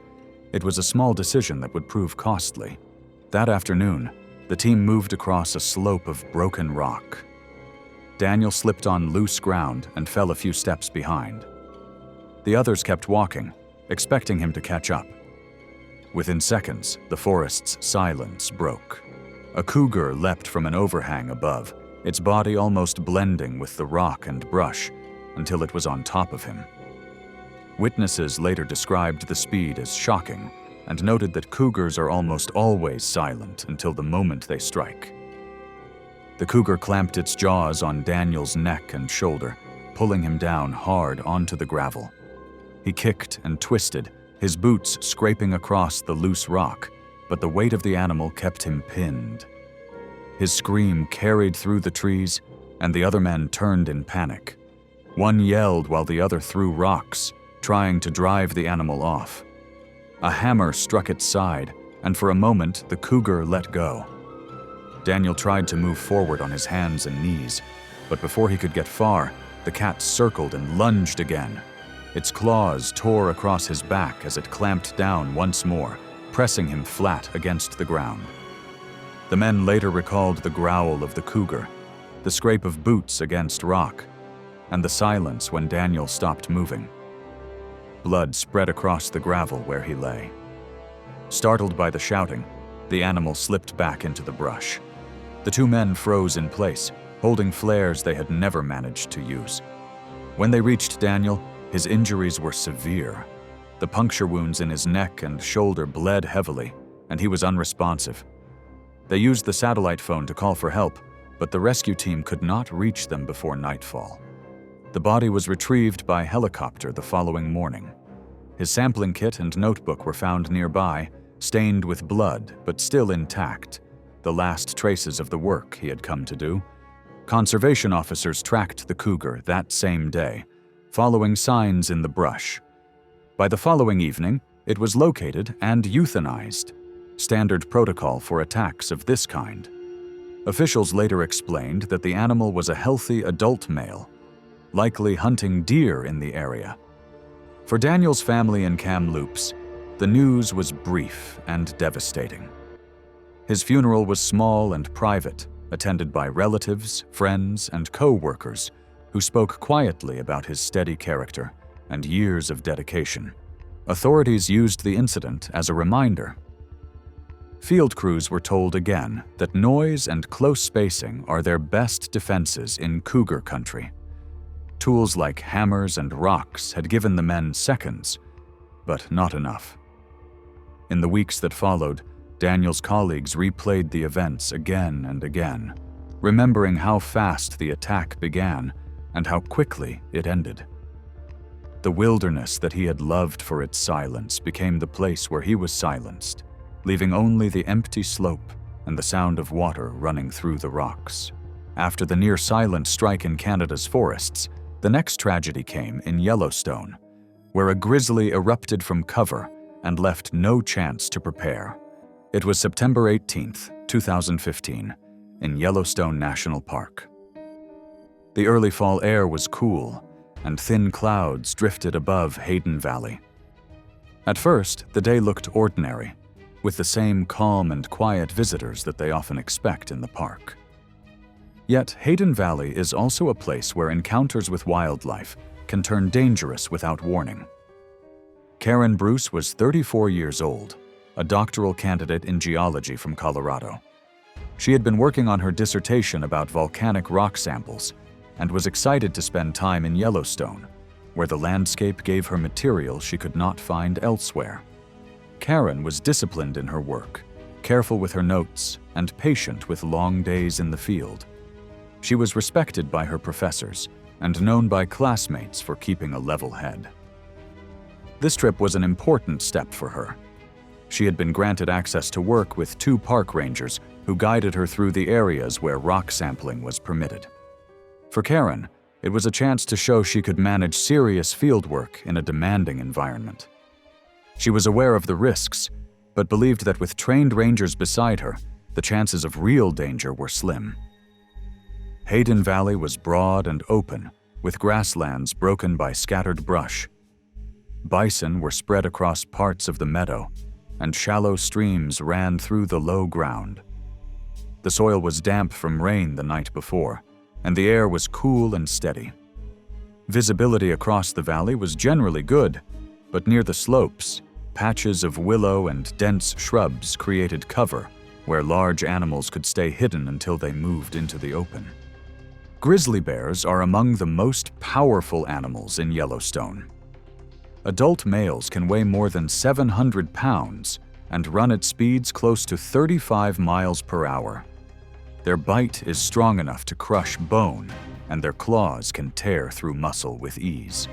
It was a small decision that would prove costly. That afternoon, the team moved across a slope of broken rock. Daniel slipped on loose ground and fell a few steps behind. The others kept walking, expecting him to catch up. Within seconds, the forest's silence broke. A cougar leapt from an overhang above, its body almost blending with the rock and brush until it was on top of him. Witnesses later described the speed as shocking and noted that cougars are almost always silent until the moment they strike. The cougar clamped its jaws on Daniel's neck and shoulder, pulling him down hard onto the gravel. He kicked and twisted, his boots scraping across the loose rock, but the weight of the animal kept him pinned. His scream carried through the trees, and the other men turned in panic. One yelled while the other threw rocks, trying to drive the animal off. A hammer struck its side, and for a moment the cougar let go. Daniel tried to move forward on his hands and knees, but before he could get far, the cat circled and lunged again. Its claws tore across his back as it clamped down once more, pressing him flat against the ground. The men later recalled the growl of the cougar, the scrape of boots against rock, and the silence when Daniel stopped moving. Blood spread across the gravel where he lay. Startled by the shouting, the animal slipped back into the brush. The two men froze in place, holding flares they had never managed to use. When they reached Daniel, his injuries were severe. The puncture wounds in his neck and shoulder bled heavily, and he was unresponsive. They used the satellite phone to call for help, but the rescue team could not reach them before nightfall. The body was retrieved by helicopter the following morning. His sampling kit and notebook were found nearby, stained with blood but still intact, the last traces of the work he had come to do. Conservation officers tracked the cougar that same day, following signs in the brush. By the following evening, it was located and euthanized, standard protocol for attacks of this kind. Officials later explained that the animal was a healthy adult male, likely hunting deer in the area. For Daniel's family in Kamloops, the news was brief and devastating. His funeral was small and private, attended by relatives, friends, and co-workers who spoke quietly about his steady character and years of dedication. Authorities used the incident as a reminder. Field crews were told again that noise and close spacing are their best defenses in cougar country. Tools like hammers and rocks had given the men seconds, but not enough. In the weeks that followed, Daniel's colleagues replayed the events again and again, remembering how fast the attack began and how quickly it ended. The wilderness that he had loved for its silence became the place where he was silenced, leaving only the empty slope and the sound of water running through the rocks. After the near-silent strike in Canada's forests, the next tragedy came in Yellowstone, where a grizzly erupted from cover and left no chance to prepare. It was September 18, 2015, in Yellowstone National Park. The early fall air was cool, and thin clouds drifted above Hayden Valley. At first, the day looked ordinary, with the same calm and quiet visitors that they often expect in the park. Yet, Hayden Valley is also a place where encounters with wildlife can turn dangerous without warning. Karen Bruce was 34 years old, a doctoral candidate in geology from Colorado. She had been working on her dissertation about volcanic rock samples and was excited to spend time in Yellowstone, where the landscape gave her material she could not find elsewhere. Karen was disciplined in her work, careful with her notes, and patient with long days in the field. She was respected by her professors and known by classmates for keeping a level head. This trip was an important step for her. She had been granted access to work with 2 park rangers who guided her through the areas where rock sampling was permitted. For Karen, it was a chance to show she could manage serious field work in a demanding environment. She was aware of the risks, but believed that with trained rangers beside her, the chances of real danger were slim. Hayden Valley was broad and open, with grasslands broken by scattered brush. Bison were spread across parts of the meadow, and shallow streams ran through the low ground. The soil was damp from rain the night before, and the air was cool and steady. Visibility across the valley was generally good, but near the slopes, patches of willow and dense shrubs created cover where large animals could stay hidden until they moved into the open. Grizzly bears are among the most powerful animals in Yellowstone. Adult males can weigh more than 700 pounds and run at speeds close to 35 miles per hour. Their bite is strong enough to crush bone, and their claws can tear through muscle with ease.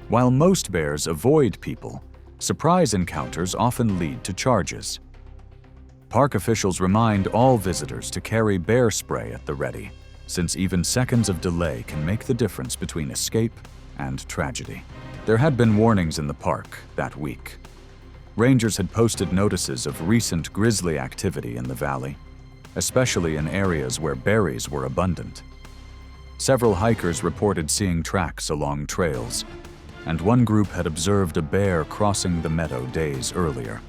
While most bears avoid people, surprise encounters often lead to charges. Park officials remind all visitors to carry bear spray at the ready, since even seconds of delay can make the difference between escape and tragedy. There had been warnings in the park that week. Rangers had posted notices of recent grizzly activity in the valley, especially in areas where berries were abundant. Several hikers reported seeing tracks along trails, and one group had observed a bear crossing the meadow days earlier.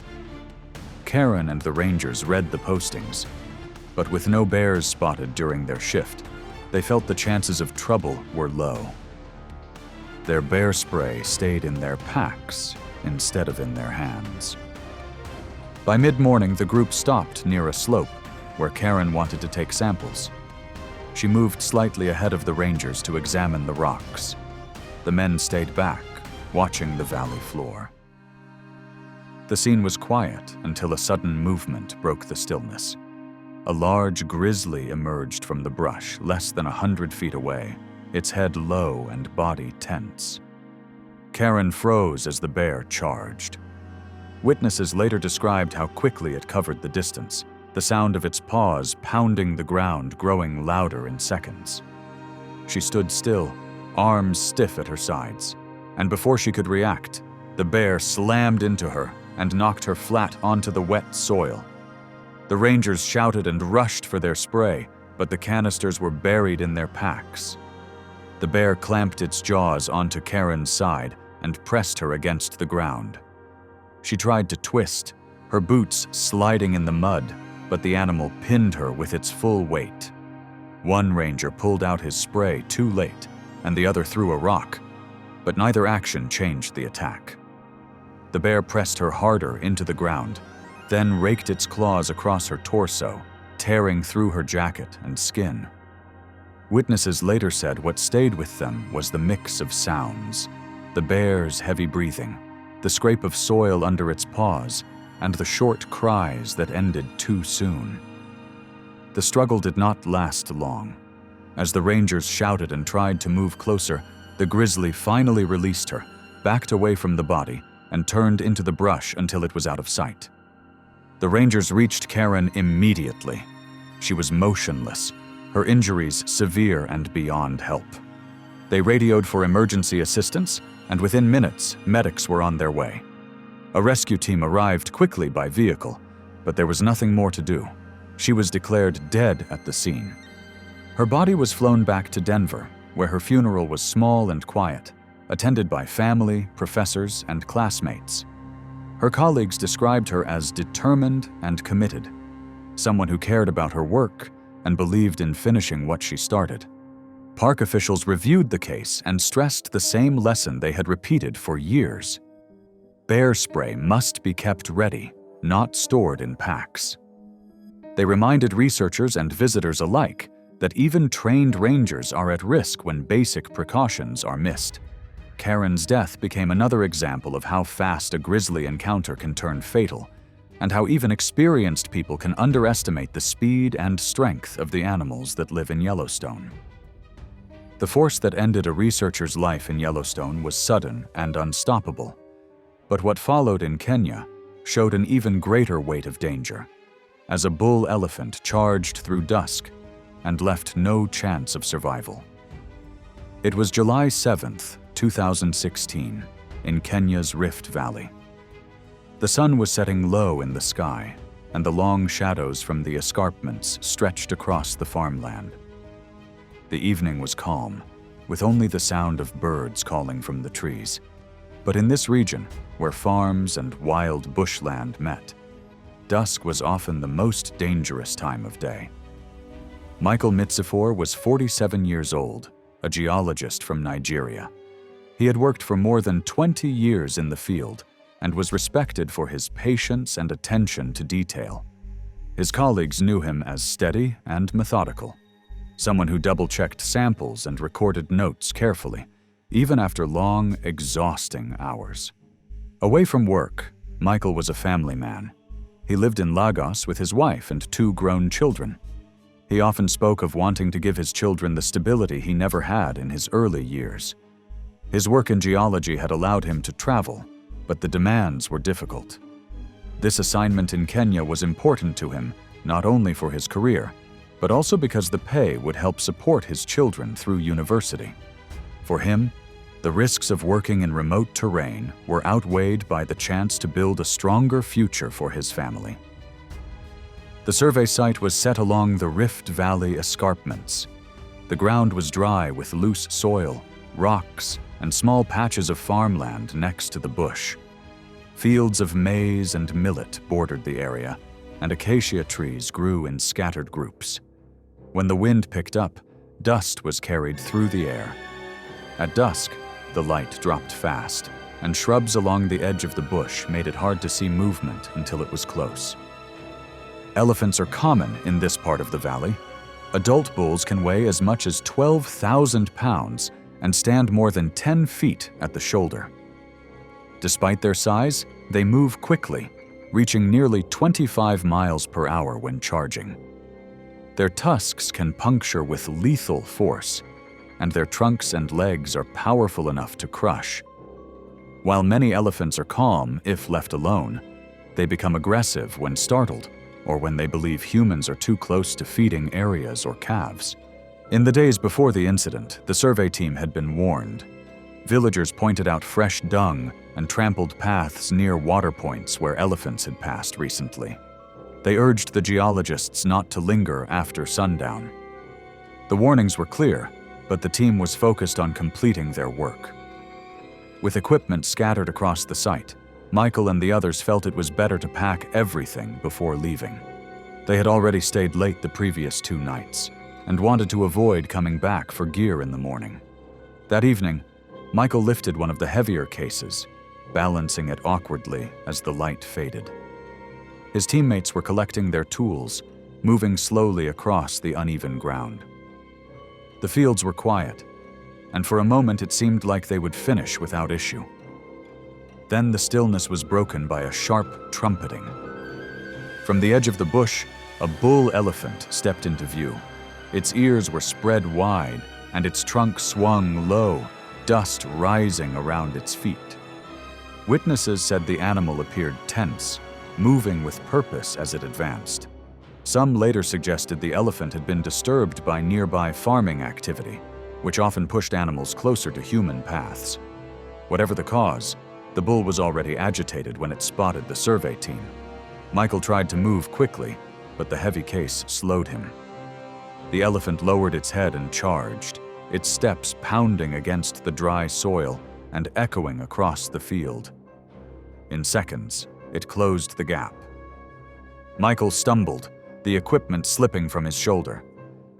Karen and the rangers read the postings, but with no bears spotted during their shift, they felt the chances of trouble were low. Their bear spray stayed in their packs instead of in their hands. By mid-morning, the group stopped near a slope where Karen wanted to take samples. She moved slightly ahead of the rangers to examine the rocks. The men stayed back, watching the valley floor. The scene was quiet until a sudden movement broke the stillness. A large grizzly emerged from the brush less than 100 feet away, its head low and body tense. Karen froze as the bear charged. Witnesses later described how quickly it covered the distance, the sound of its paws pounding the ground growing louder in seconds. She stood still, arms stiff at her sides, and before she could react, the bear slammed into her and knocked her flat onto the wet soil. The rangers shouted and rushed for their spray, but the canisters were buried in their packs. The bear clamped its jaws onto Karen's side and pressed her against the ground. She tried to twist, her boots sliding in the mud, but the animal pinned her with its full weight. One ranger pulled out his spray too late, and the other threw a rock, but neither action changed the attack. The bear pressed her harder into the ground, then raked its claws across her torso, tearing through her jacket and skin. Witnesses later said what stayed with them was the mix of sounds: the bear's heavy breathing, the scrape of soil under its paws, and the short cries that ended too soon. The struggle did not last long. As the rangers shouted and tried to move closer, the grizzly finally released her, backed away from the body, and turned into the brush until it was out of sight. The rangers reached Karen immediately. She was motionless, her injuries severe and beyond help. They radioed for emergency assistance, and within minutes, medics were on their way. A rescue team arrived quickly by vehicle, but there was nothing more to do. She was declared dead at the scene. Her body was flown back to Denver, where her funeral was small and quiet, attended by family, professors, and classmates. Her colleagues described her as determined and committed, someone who cared about her work and believed in finishing what she started. Park officials reviewed the case and stressed the same lesson they had repeated for years. Bear spray must be kept ready, not stored in packs. They reminded researchers and visitors alike that even trained rangers are at risk when basic precautions are missed. Karen's death became another example of how fast a grizzly encounter can turn fatal, and how even experienced people can underestimate the speed and strength of the animals that live in Yellowstone. The force that ended a researcher's life in Yellowstone was sudden and unstoppable. But what followed in Kenya showed an even greater weight of danger, as a bull elephant charged through dusk and left no chance of survival. It was July 7th, 2016, in Kenya's Rift Valley. The sun was setting low in the sky, and the long shadows from the escarpments stretched across the farmland. The evening was calm, with only the sound of birds calling from the trees. But in this region, where farms and wild bushland met, dusk was often the most dangerous time of day. Michael Mitzifor was 47 years old, a geologist from Nigeria. He had worked for more than 20 years in the field and was respected for his patience and attention to detail. His colleagues knew him as steady and methodical, someone who double-checked samples and recorded notes carefully, even after long, exhausting hours. Away from work, Michael was a family man. He lived in Lagos with his wife and 2 grown children. He often spoke of wanting to give his children the stability he never had in his early years. His work in geology had allowed him to travel, but the demands were difficult. This assignment in Kenya was important to him, not only for his career, but also because the pay would help support his children through university. For him, the risks of working in remote terrain were outweighed by the chance to build a stronger future for his family. The survey site was set along the Rift Valley escarpments. The ground was dry with loose soil, rocks, and small patches of farmland next to the bush. Fields of maize and millet bordered the area, and acacia trees grew in scattered groups. When the wind picked up, dust was carried through the air. At dusk, the light dropped fast, and shrubs along the edge of the bush made it hard to see movement until it was close. Elephants are common in this part of the valley. Adult bulls can weigh as much as 12,000 pounds and stand more than 10 feet at the shoulder. Despite their size, they move quickly, reaching nearly 25 miles per hour when charging. Their tusks can puncture with lethal force, and their trunks and legs are powerful enough to crush. While many elephants are calm if left alone, they become aggressive when startled or when they believe humans are too close to feeding areas or calves. In the days before the incident, the survey team had been warned. Villagers pointed out fresh dung and trampled paths near water points where elephants had passed recently. They urged the geologists not to linger after sundown. The warnings were clear, but the team was focused on completing their work. With equipment scattered across the site, Michael and the others felt it was better to pack everything before leaving. They had already stayed late the previous 2 nights and wanted to avoid coming back for gear in the morning. That evening, Michael lifted one of the heavier cases, balancing it awkwardly as the light faded. His teammates were collecting their tools, moving slowly across the uneven ground. The fields were quiet, and for a moment it seemed like they would finish without issue. Then the stillness was broken by a sharp trumpeting. From the edge of the bush, a bull elephant stepped into view. Its ears were spread wide, and its trunk swung low, dust rising around its feet. Witnesses said the animal appeared tense, moving with purpose as it advanced. Some later suggested the elephant had been disturbed by nearby farming activity, which often pushed animals closer to human paths. Whatever the cause, the bull was already agitated when it spotted the survey team. Michael tried to move quickly, but the heavy case slowed him. The elephant lowered its head and charged, its steps pounding against the dry soil and echoing across the field. In seconds, it closed the gap. Michael stumbled, the equipment slipping from his shoulder.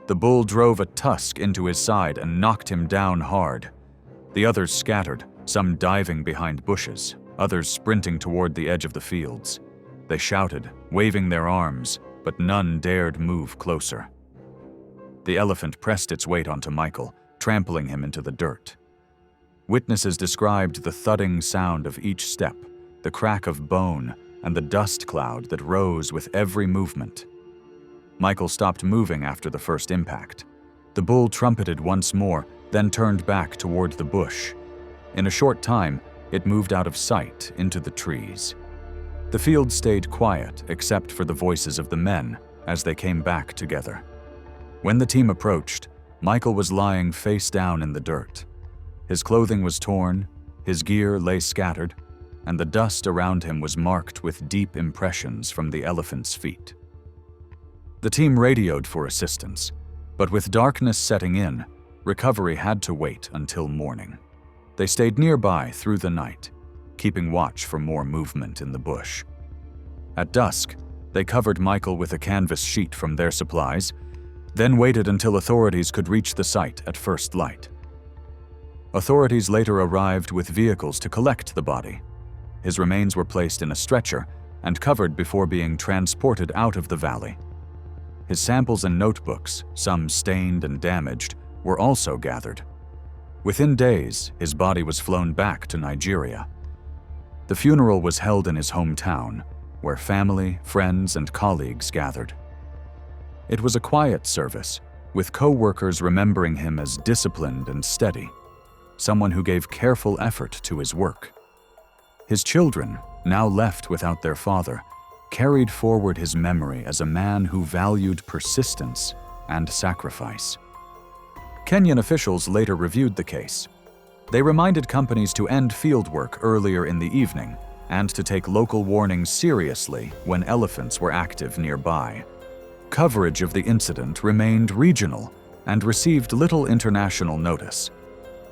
The bull drove a tusk into his side and knocked him down hard. The others scattered, some diving behind bushes, others sprinting toward the edge of the fields. They shouted, waving their arms, but none dared move closer. The elephant pressed its weight onto Michael, trampling him into the dirt. Witnesses described the thudding sound of each step, the crack of bone, and the dust cloud that rose with every movement. Michael stopped moving after the first impact. The bull trumpeted once more, then turned back toward the bush. In a short time, it moved out of sight into the trees. The field stayed quiet except for the voices of the men as they came back together. When the team approached, Michael was lying face down in the dirt. His clothing was torn, his gear lay scattered, and the dust around him was marked with deep impressions from the elephant's feet. The team radioed for assistance, but with darkness setting in, recovery had to wait until morning. They stayed nearby through the night, keeping watch for more movement in the bush. At dusk, they covered Michael with a canvas sheet from their supplies, then waited until authorities could reach the site at first light. Authorities later arrived with vehicles to collect the body. His remains were placed in a stretcher and covered before being transported out of the valley. His samples and notebooks, some stained and damaged, were also gathered. Within days, his body was flown back to Nigeria. The funeral was held in his hometown, where family, friends, and colleagues gathered. It was a quiet service, with co-workers remembering him as disciplined and steady, someone who gave careful effort to his work. His children, now left without their father, carried forward his memory as a man who valued persistence and sacrifice. Kenyan officials later reviewed the case. They reminded companies to end fieldwork earlier in the evening and to take local warnings seriously when elephants were active nearby. Coverage of the incident remained regional and received little international notice.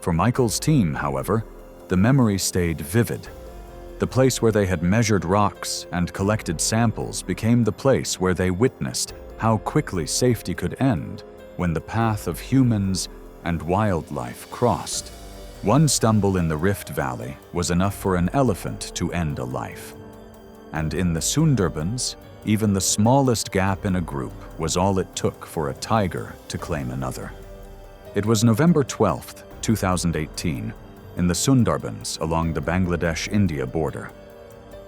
For Michael's team, however, the memory stayed vivid. The place where they had measured rocks and collected samples became the place where they witnessed how quickly safety could end when the path of humans and wildlife crossed. One stumble in the Rift Valley was enough for an elephant to end a life. And in the Sundarbans, even the smallest gap in a group was all it took for a tiger to claim another. It was November 12, 2018, in the Sundarbans along the Bangladesh-India border.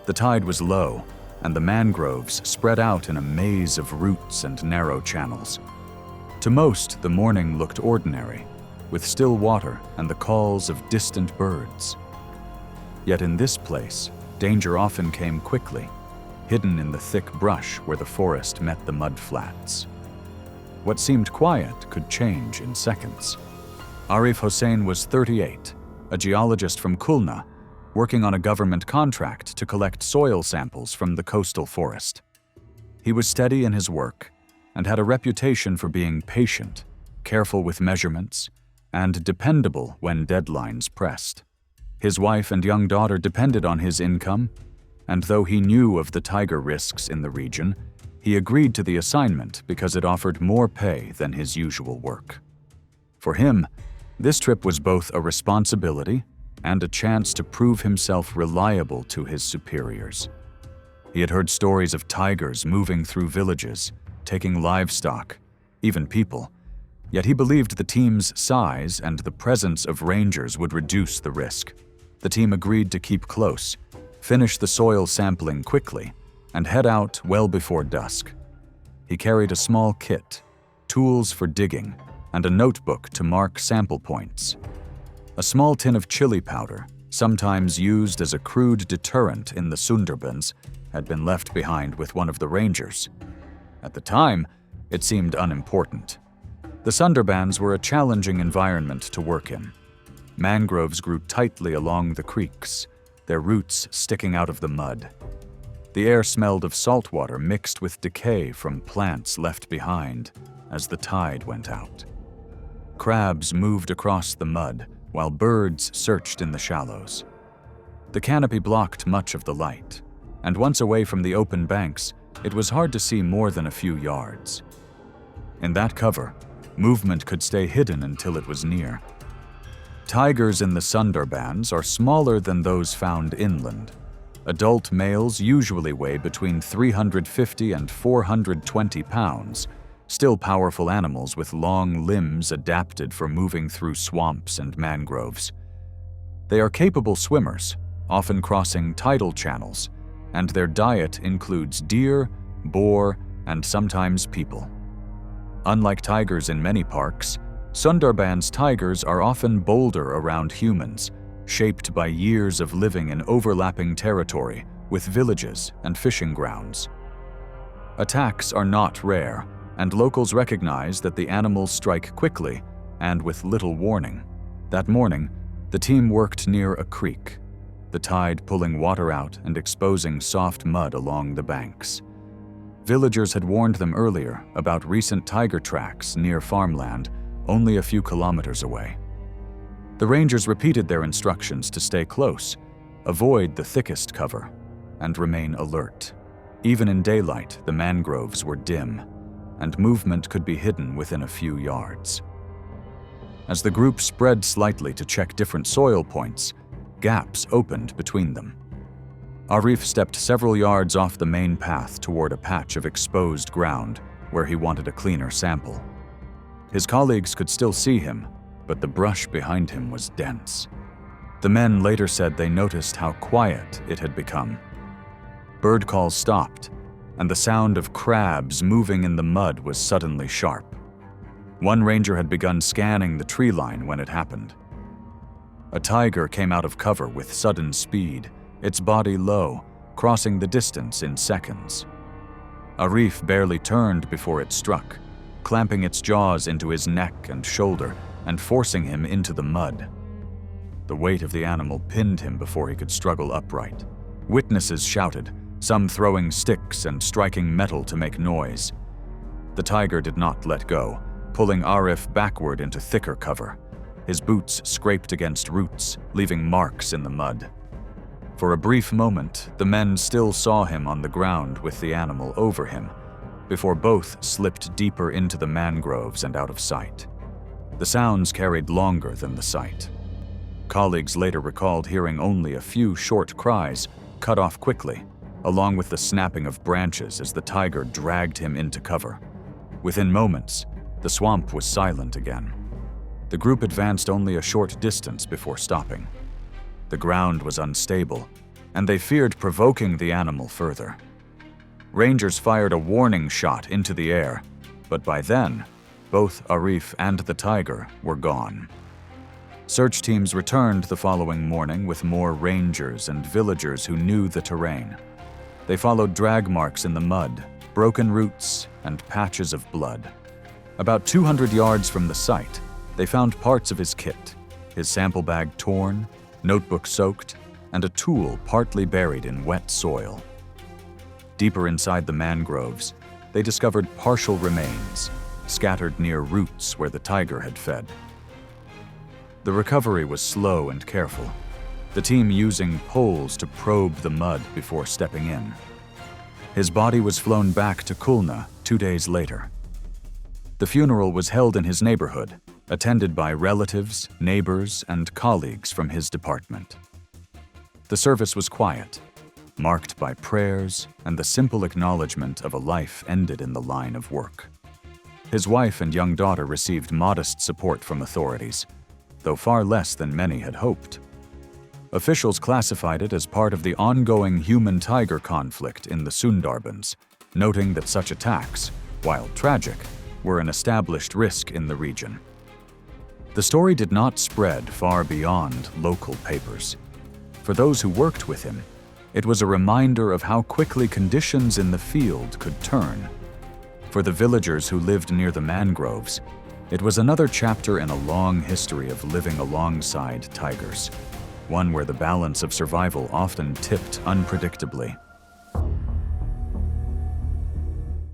The tide was low, and the mangroves spread out in a maze of roots and narrow channels. To most, the morning looked ordinary, with still water and the calls of distant birds. Yet in this place, danger often came quickly, hidden in the thick brush where the forest met the mud flats. What seemed quiet could change in seconds. Arif Hossein was 38, a geologist from Khulna, working on a government contract to collect soil samples from the coastal forest. He was steady in his work and had a reputation for being patient, careful with measurements, and dependable when deadlines pressed. His wife and young daughter depended on his income, and though he knew of the tiger risks in the region, he agreed to the assignment because it offered more pay than his usual work. For him, this trip was both a responsibility and a chance to prove himself reliable to his superiors. He had heard stories of tigers moving through villages, taking livestock, even people, yet he believed the team's size and the presence of rangers would reduce the risk. The team agreed to keep close, finish the soil sampling quickly, and head out well before dusk. He carried a small kit, tools for digging, and a notebook to mark sample points. A small tin of chili powder, sometimes used as a crude deterrent in the Sundarbans, had been left behind with one of the rangers. At the time, it seemed unimportant. The Sundarbans were a challenging environment to work in. Mangroves grew tightly along the creeks, their roots sticking out of the mud. The air smelled of salt water mixed with decay from plants left behind as the tide went out. Crabs moved across the mud while birds searched in the shallows. The canopy blocked much of the light, and once away from the open banks, it was hard to see more than a few yards. In that cover, movement could stay hidden until it was near. Tigers in the Sundarbans are smaller than those found inland. Adult males usually weigh between 350 and 420 pounds, still powerful animals with long limbs adapted for moving through swamps and mangroves. They are capable swimmers, often crossing tidal channels, and their diet includes deer, boar, and sometimes people. Unlike tigers in many parks, Sundarbans tigers are often bolder around humans, shaped by years of living in overlapping territory with villages and fishing grounds. Attacks are not rare, and locals recognize that the animals strike quickly and with little warning. That morning, the team worked near a creek, the tide pulling water out and exposing soft mud along the banks. Villagers had warned them earlier about recent tiger tracks near farmland only a few kilometers away. The rangers repeated their instructions to stay close, avoid the thickest cover, and remain alert. Even in daylight, the mangroves were dim, and movement could be hidden within a few yards. As the group spread slightly to check different soil points, gaps opened between them. Arif stepped several yards off the main path toward a patch of exposed ground where he wanted a cleaner sample. His colleagues could still see him, but the brush behind him was dense. The men later said they noticed how quiet it had become. Bird calls stopped, and the sound of crabs moving in the mud was suddenly sharp. One ranger had begun scanning the tree line when it happened. A tiger came out of cover with sudden speed, its body low, crossing the distance in seconds. Arif barely turned before it struck, clamping its jaws into his neck and shoulder and forcing him into the mud. The weight of the animal pinned him before he could struggle upright. Witnesses shouted, some throwing sticks and striking metal to make noise. The tiger did not let go, pulling Arif backward into thicker cover. His boots scraped against roots, leaving marks in the mud. For a brief moment, the men still saw him on the ground with the animal over him, before both slipped deeper into the mangroves and out of sight. The sounds carried longer than the sight. Colleagues later recalled hearing only a few short cries, cut off quickly, along with the snapping of branches as the tiger dragged him into cover. Within moments, the swamp was silent again. The group advanced only a short distance before stopping. The ground was unstable, and they feared provoking the animal further. Rangers fired a warning shot into the air, but by then, both Arif and the tiger were gone. Search teams returned the following morning with more rangers and villagers who knew the terrain. They followed drag marks in the mud, broken roots, and patches of blood. About 200 yards from the site, they found parts of his kit, his sample bag torn, notebook soaked, and a tool partly buried in wet soil. Deeper inside the mangroves, they discovered partial remains, scattered near roots where the tiger had fed. The recovery was slow and careful, the team using poles to probe the mud before stepping in. His body was flown back to Khulna 2 days later. The funeral was held in his neighborhood, attended by relatives, neighbors, and colleagues from his department. The service was quiet, marked by prayers and the simple acknowledgement of a life ended in the line of work. His wife and young daughter received modest support from authorities, though far less than many had hoped. Officials classified it as part of the ongoing human-tiger conflict in the Sundarbans, noting that such attacks, while tragic, were an established risk in the region. The story did not spread far beyond local papers. For those who worked with him, it was a reminder of how quickly conditions in the field could turn. For the villagers who lived near the mangroves, it was another chapter in a long history of living alongside tigers, one where the balance of survival often tipped unpredictably.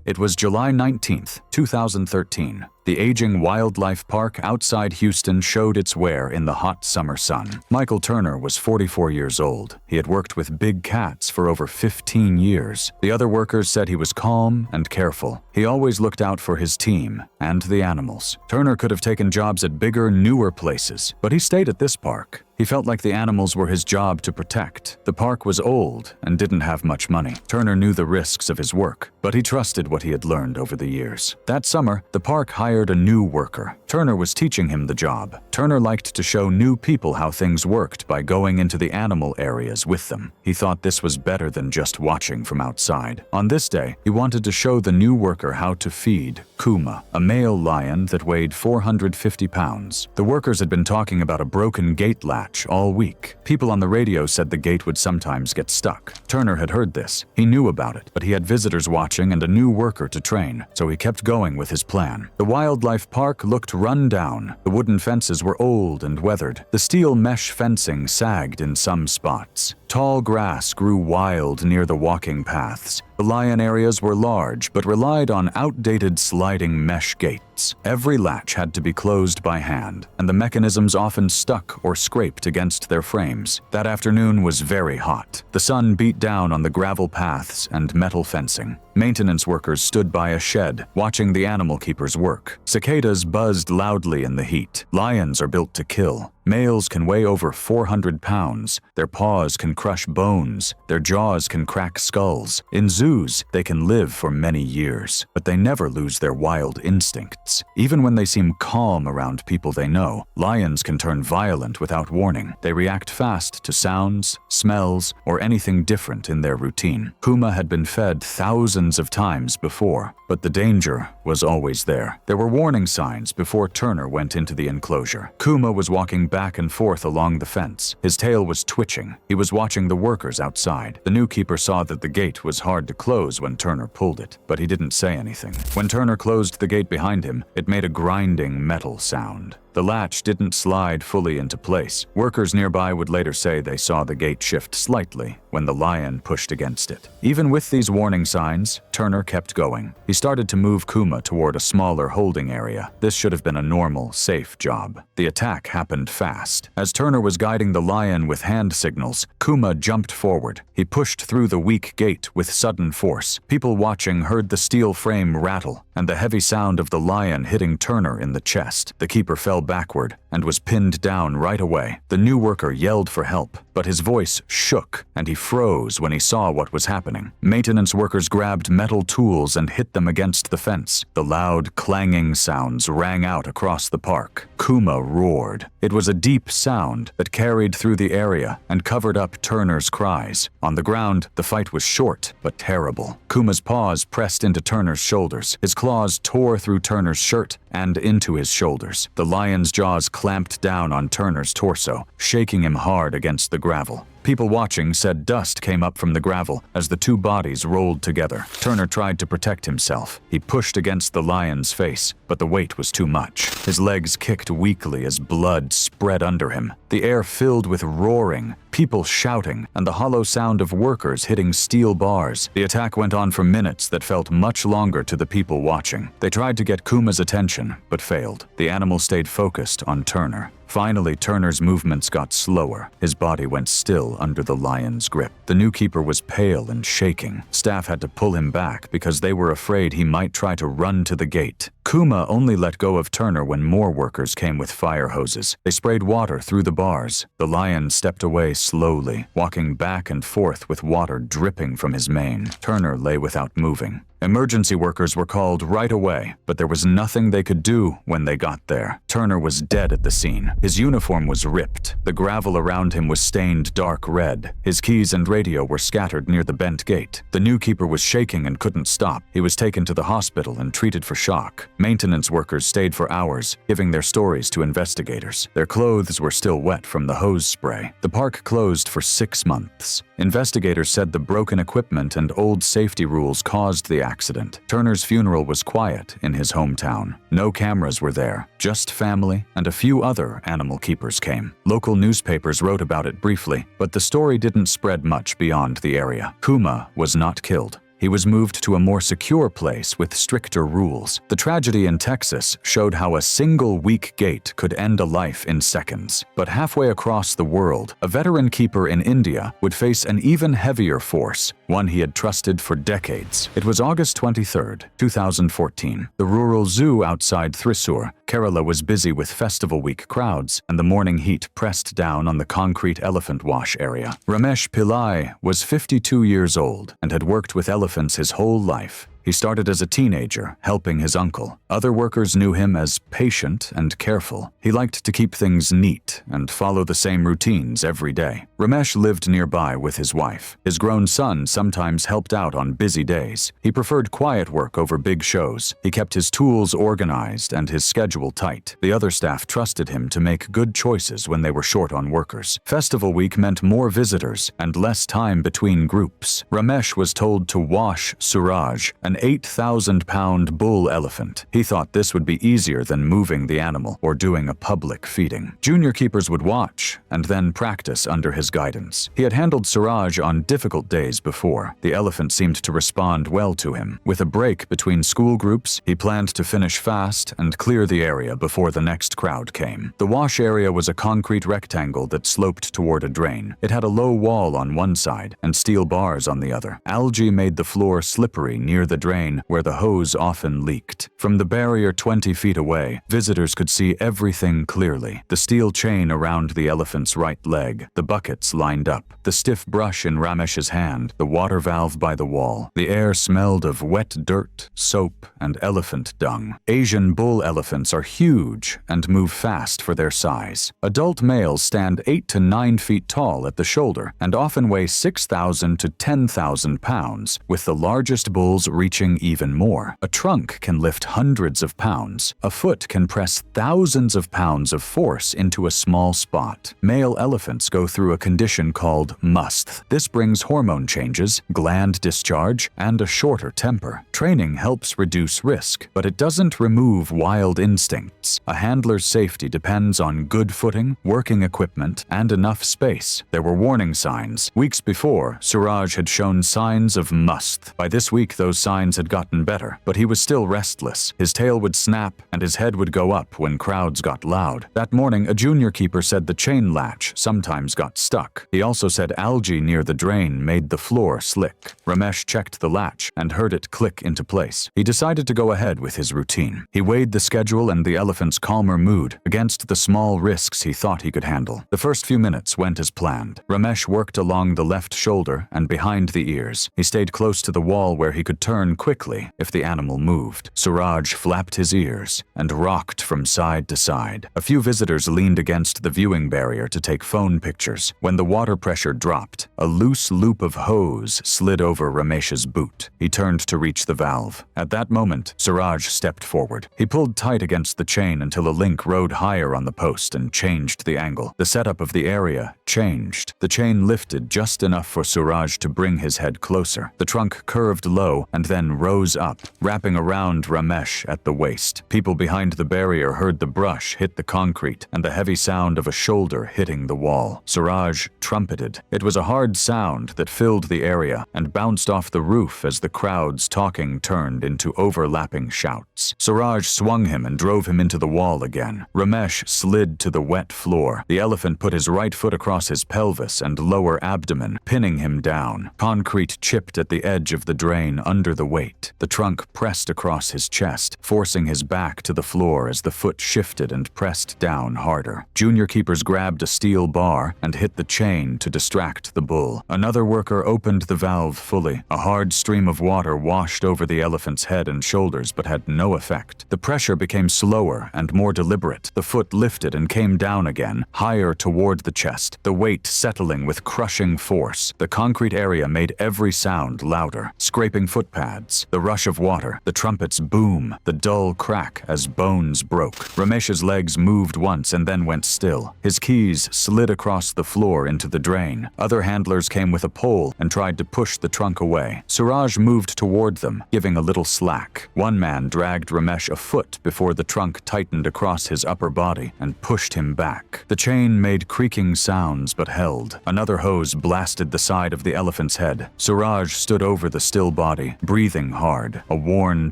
It was July 19, 2013. The aging wildlife park outside Houston showed its wear in the hot summer sun. Michael Turner was 44 years old. He had worked with big cats for over 15 years. The other workers said he was calm and careful. He always looked out for his team and the animals. Turner could have taken jobs at bigger, newer places, but he stayed at this park. He felt like the animals were his job to protect. The park was old and didn't have much money. Turner knew the risks of his work, but he trusted what he had learned over the years. That summer, the park hired a new worker. Turner was teaching him the job. Turner liked to show new people how things worked by going into the animal areas with them. He thought this was better than just watching from outside. On this day, he wanted to show the new worker how to feed Kuma, a male lion that weighed 450 pounds. The workers had been talking about a broken gate latch all week. People on the radio said the gate would sometimes get stuck. Turner had heard this. He knew about it, but he had visitors watching and a new worker to train, so he kept going with his plan. The wildlife park looked run down. The wooden fences were old and weathered. The steel mesh fencing sagged in some spots. Tall grass grew wild near the walking paths. The lion areas were large, but relied on outdated sliding mesh gates. Every latch had to be closed by hand, and the mechanisms often stuck or scraped against their frames. That afternoon was very hot. The sun beat down on the gravel paths and metal fencing. Maintenance workers stood by a shed, watching the animal keepers work. Cicadas buzzed loudly in the heat. Lions are built to kill. Males can weigh over 400 pounds. Their paws can crush bones. Their jaws can crack skulls. In zoos, they can live for many years, but they never lose their wild instincts. Even when they seem calm around people they know, lions can turn violent without warning. They react fast to sounds, smells, or anything different in their routine. Puma had been fed thousands of times before, but But the danger was always there. There were warning signs before Turner went into the enclosure. Kuma was walking back and forth along the fence. His tail was twitching. He was watching the workers outside. The new keeper saw that the gate was hard to close when Turner pulled it, but he didn't say anything. When Turner closed the gate behind him, it made a grinding metal sound. The latch didn't slide fully into place. Workers nearby would later say they saw the gate shift slightly when the lion pushed against it. Even with these warning signs, Turner kept going. He started to move Kuma toward a smaller holding area. This should have been a normal, safe job. The attack happened fast. As Turner was guiding the lion with hand signals, Kuma jumped forward. He pushed through the weak gate with sudden force. People watching heard the steel frame rattle and the heavy sound of the lion hitting Turner in the chest. The keeper fell backward and was pinned down right away. The new worker yelled for help, but his voice shook and he froze when he saw what was happening. Maintenance workers grabbed metal tools and hit them against the fence. The loud, clanging sounds rang out across the park. Kuma roared. It was a deep sound that carried through the area and covered up Turner's cries. On the ground, the fight was short but terrible. Kuma's paws pressed into Turner's shoulders. His claws tore through Turner's shirt and into his shoulders. The lion's jaws clamped down on Turner's torso, shaking him hard against the gravel. People watching said dust came up from the gravel as the two bodies rolled together. Turner tried to protect himself. He pushed against the lion's face, but the weight was too much. His legs kicked weakly as blood spread under him. The air filled with roaring, people shouting, and the hollow sound of workers hitting steel bars. The attack went on for minutes that felt much longer to the people watching. They tried to get Kuma's attention, but failed. The animal stayed focused on Turner. Finally, Turner's movements got slower. His body went still under the lion's grip. The new keeper was pale and shaking. Staff had to pull him back because they were afraid he might try to run to the gate. Kuma only let go of Turner when more workers came with fire hoses. They sprayed water through the bars. The lion stepped away slowly, walking back and forth with water dripping from his mane. Turner lay without moving. Emergency workers were called right away, but there was nothing they could do when they got there. Turner was dead at the scene. His uniform was ripped. The gravel around him was stained dark red. His keys and radio were scattered near the bent gate. The new keeper was shaking and couldn't stop. He was taken to the hospital and treated for shock. Maintenance workers stayed for hours, giving their stories to investigators. Their clothes were still wet from the hose spray. The park closed for 6 months. Investigators said the broken equipment and old safety rules caused the accident. Turner's funeral was quiet in his hometown. No cameras were there, just family and a few other animal keepers came. Local newspapers wrote about it briefly, but the story didn't spread much beyond the area. Kuma was not killed. He was moved to a more secure place with stricter rules. The tragedy in Texas showed how a single weak gate could end a life in seconds. But halfway across the world, a veteran keeper in India would face an even heavier force, one he had trusted for decades. It was August 23, 2014. The rural zoo outside Thrissur, Kerala was busy with festival week crowds, and the morning heat pressed down on the concrete elephant wash area. Ramesh Pillai was 52 years old and had worked with elephants his whole life. He started as a teenager, helping his uncle. Other workers knew him as patient and careful. He liked to keep things neat and follow the same routines every day. Ramesh lived nearby with his wife. His grown son sometimes helped out on busy days. He preferred quiet work over big shows. He kept his tools organized and his schedule tight. The other staff trusted him to make good choices when they were short on workers. Festival week meant more visitors and less time between groups. Ramesh was told to wash Suraj, an 8,000-pound bull elephant. He thought this would be easier than moving the animal or doing a public feeding. Junior keepers would watch and then practice under his guidance. He had handled Suraj on difficult days before. The elephant seemed to respond well to him. With a break between school groups, he planned to finish fast and clear the area before the next crowd came. The wash area was a concrete rectangle that sloped toward a drain. It had a low wall on one side and steel bars on the other. Algae made the floor slippery near the drain where the hose often leaked. From the barrier 20 feet away, visitors could see everything clearly. The steel chain around the elephant's right leg, the buckets lined up, the stiff brush in Ramesh's hand, the water valve by the wall. The air smelled of wet dirt, soap, and elephant dung. Asian bull elephants are huge and move fast for their size. Adult males stand 8 to 9 feet tall at the shoulder and often weigh 6,000 to 10,000 pounds, with the largest bulls reaching reaching even more. A trunk can lift hundreds of pounds. A foot can press thousands of pounds of force into a small spot. Male elephants go through a condition called musth. This brings hormone changes, gland discharge, and a shorter temper. Training helps reduce risk, but it doesn't remove wild instincts. A handler's safety depends on good footing, working equipment, and enough space. There were warning signs. Weeks before, Suraj had shown signs of musth. By this week, those signs had gotten better, but he was still restless. His tail would snap, and his head would go up when crowds got loud. That morning, a junior keeper said the chain latch sometimes got stuck. He also said algae near the drain made the floor slick. Ramesh checked the latch and heard it click into place. He decided to go ahead with his routine. He weighed the schedule and the elephant's calmer mood against the small risks he thought he could handle. The first few minutes went as planned. Ramesh worked along the left shoulder and behind the ears. He stayed close to the wall where he could turn quickly if the animal moved. Suraj flapped his ears and rocked from side to side. A few visitors leaned against the viewing barrier to take phone pictures. When the water pressure dropped, a loose loop of hose slid over Ramesh's boot. He turned to reach the valve. At that moment, Suraj stepped forward. He pulled tight against the chain until a link rode higher on the post and changed the angle. The setup of the area changed. The chain lifted just enough for Suraj to bring his head closer. The trunk curved low and then rose up, wrapping around Ramesh at the waist. People behind the barrier heard the brush hit the concrete and the heavy sound of a shoulder hitting the wall. Suraj trumpeted. It was a hard sound that filled the area and bounced off the roof as the crowd's talking turned into overlapping shouts. Suraj swung him and drove him into the wall again. Ramesh slid to the wet floor. The elephant put his right foot across his pelvis and lower abdomen, pinning him down. Concrete chipped at the edge of the drain under the weight. The trunk pressed across his chest, forcing his back to the floor as the foot shifted and pressed down harder. Junior keepers grabbed a steel bar and hit the chain to distract the bull. Another worker opened the valve fully. A hard stream of water washed over the elephant's head and shoulders but had no effect. The pressure became slower and more deliberate. The foot lifted and came down again, higher toward the chest, the weight settling with crushing force. The concrete area made every sound louder. Scraping footpads, the rush of water, the trumpet's boom, the dull crack as bones broke. Ramesh's legs moved once and then went still. His keys slid across the floor into the drain. Other handlers came with a pole and tried to push the trunk away. Suraj moved toward them, giving a little slack. One man dragged Ramesh a foot before the trunk tightened across his upper body and pushed him back. The chain made creaking sounds but held. Another hose blasted the side of the elephant's head. Suraj stood over the still body, breathing hard. A worn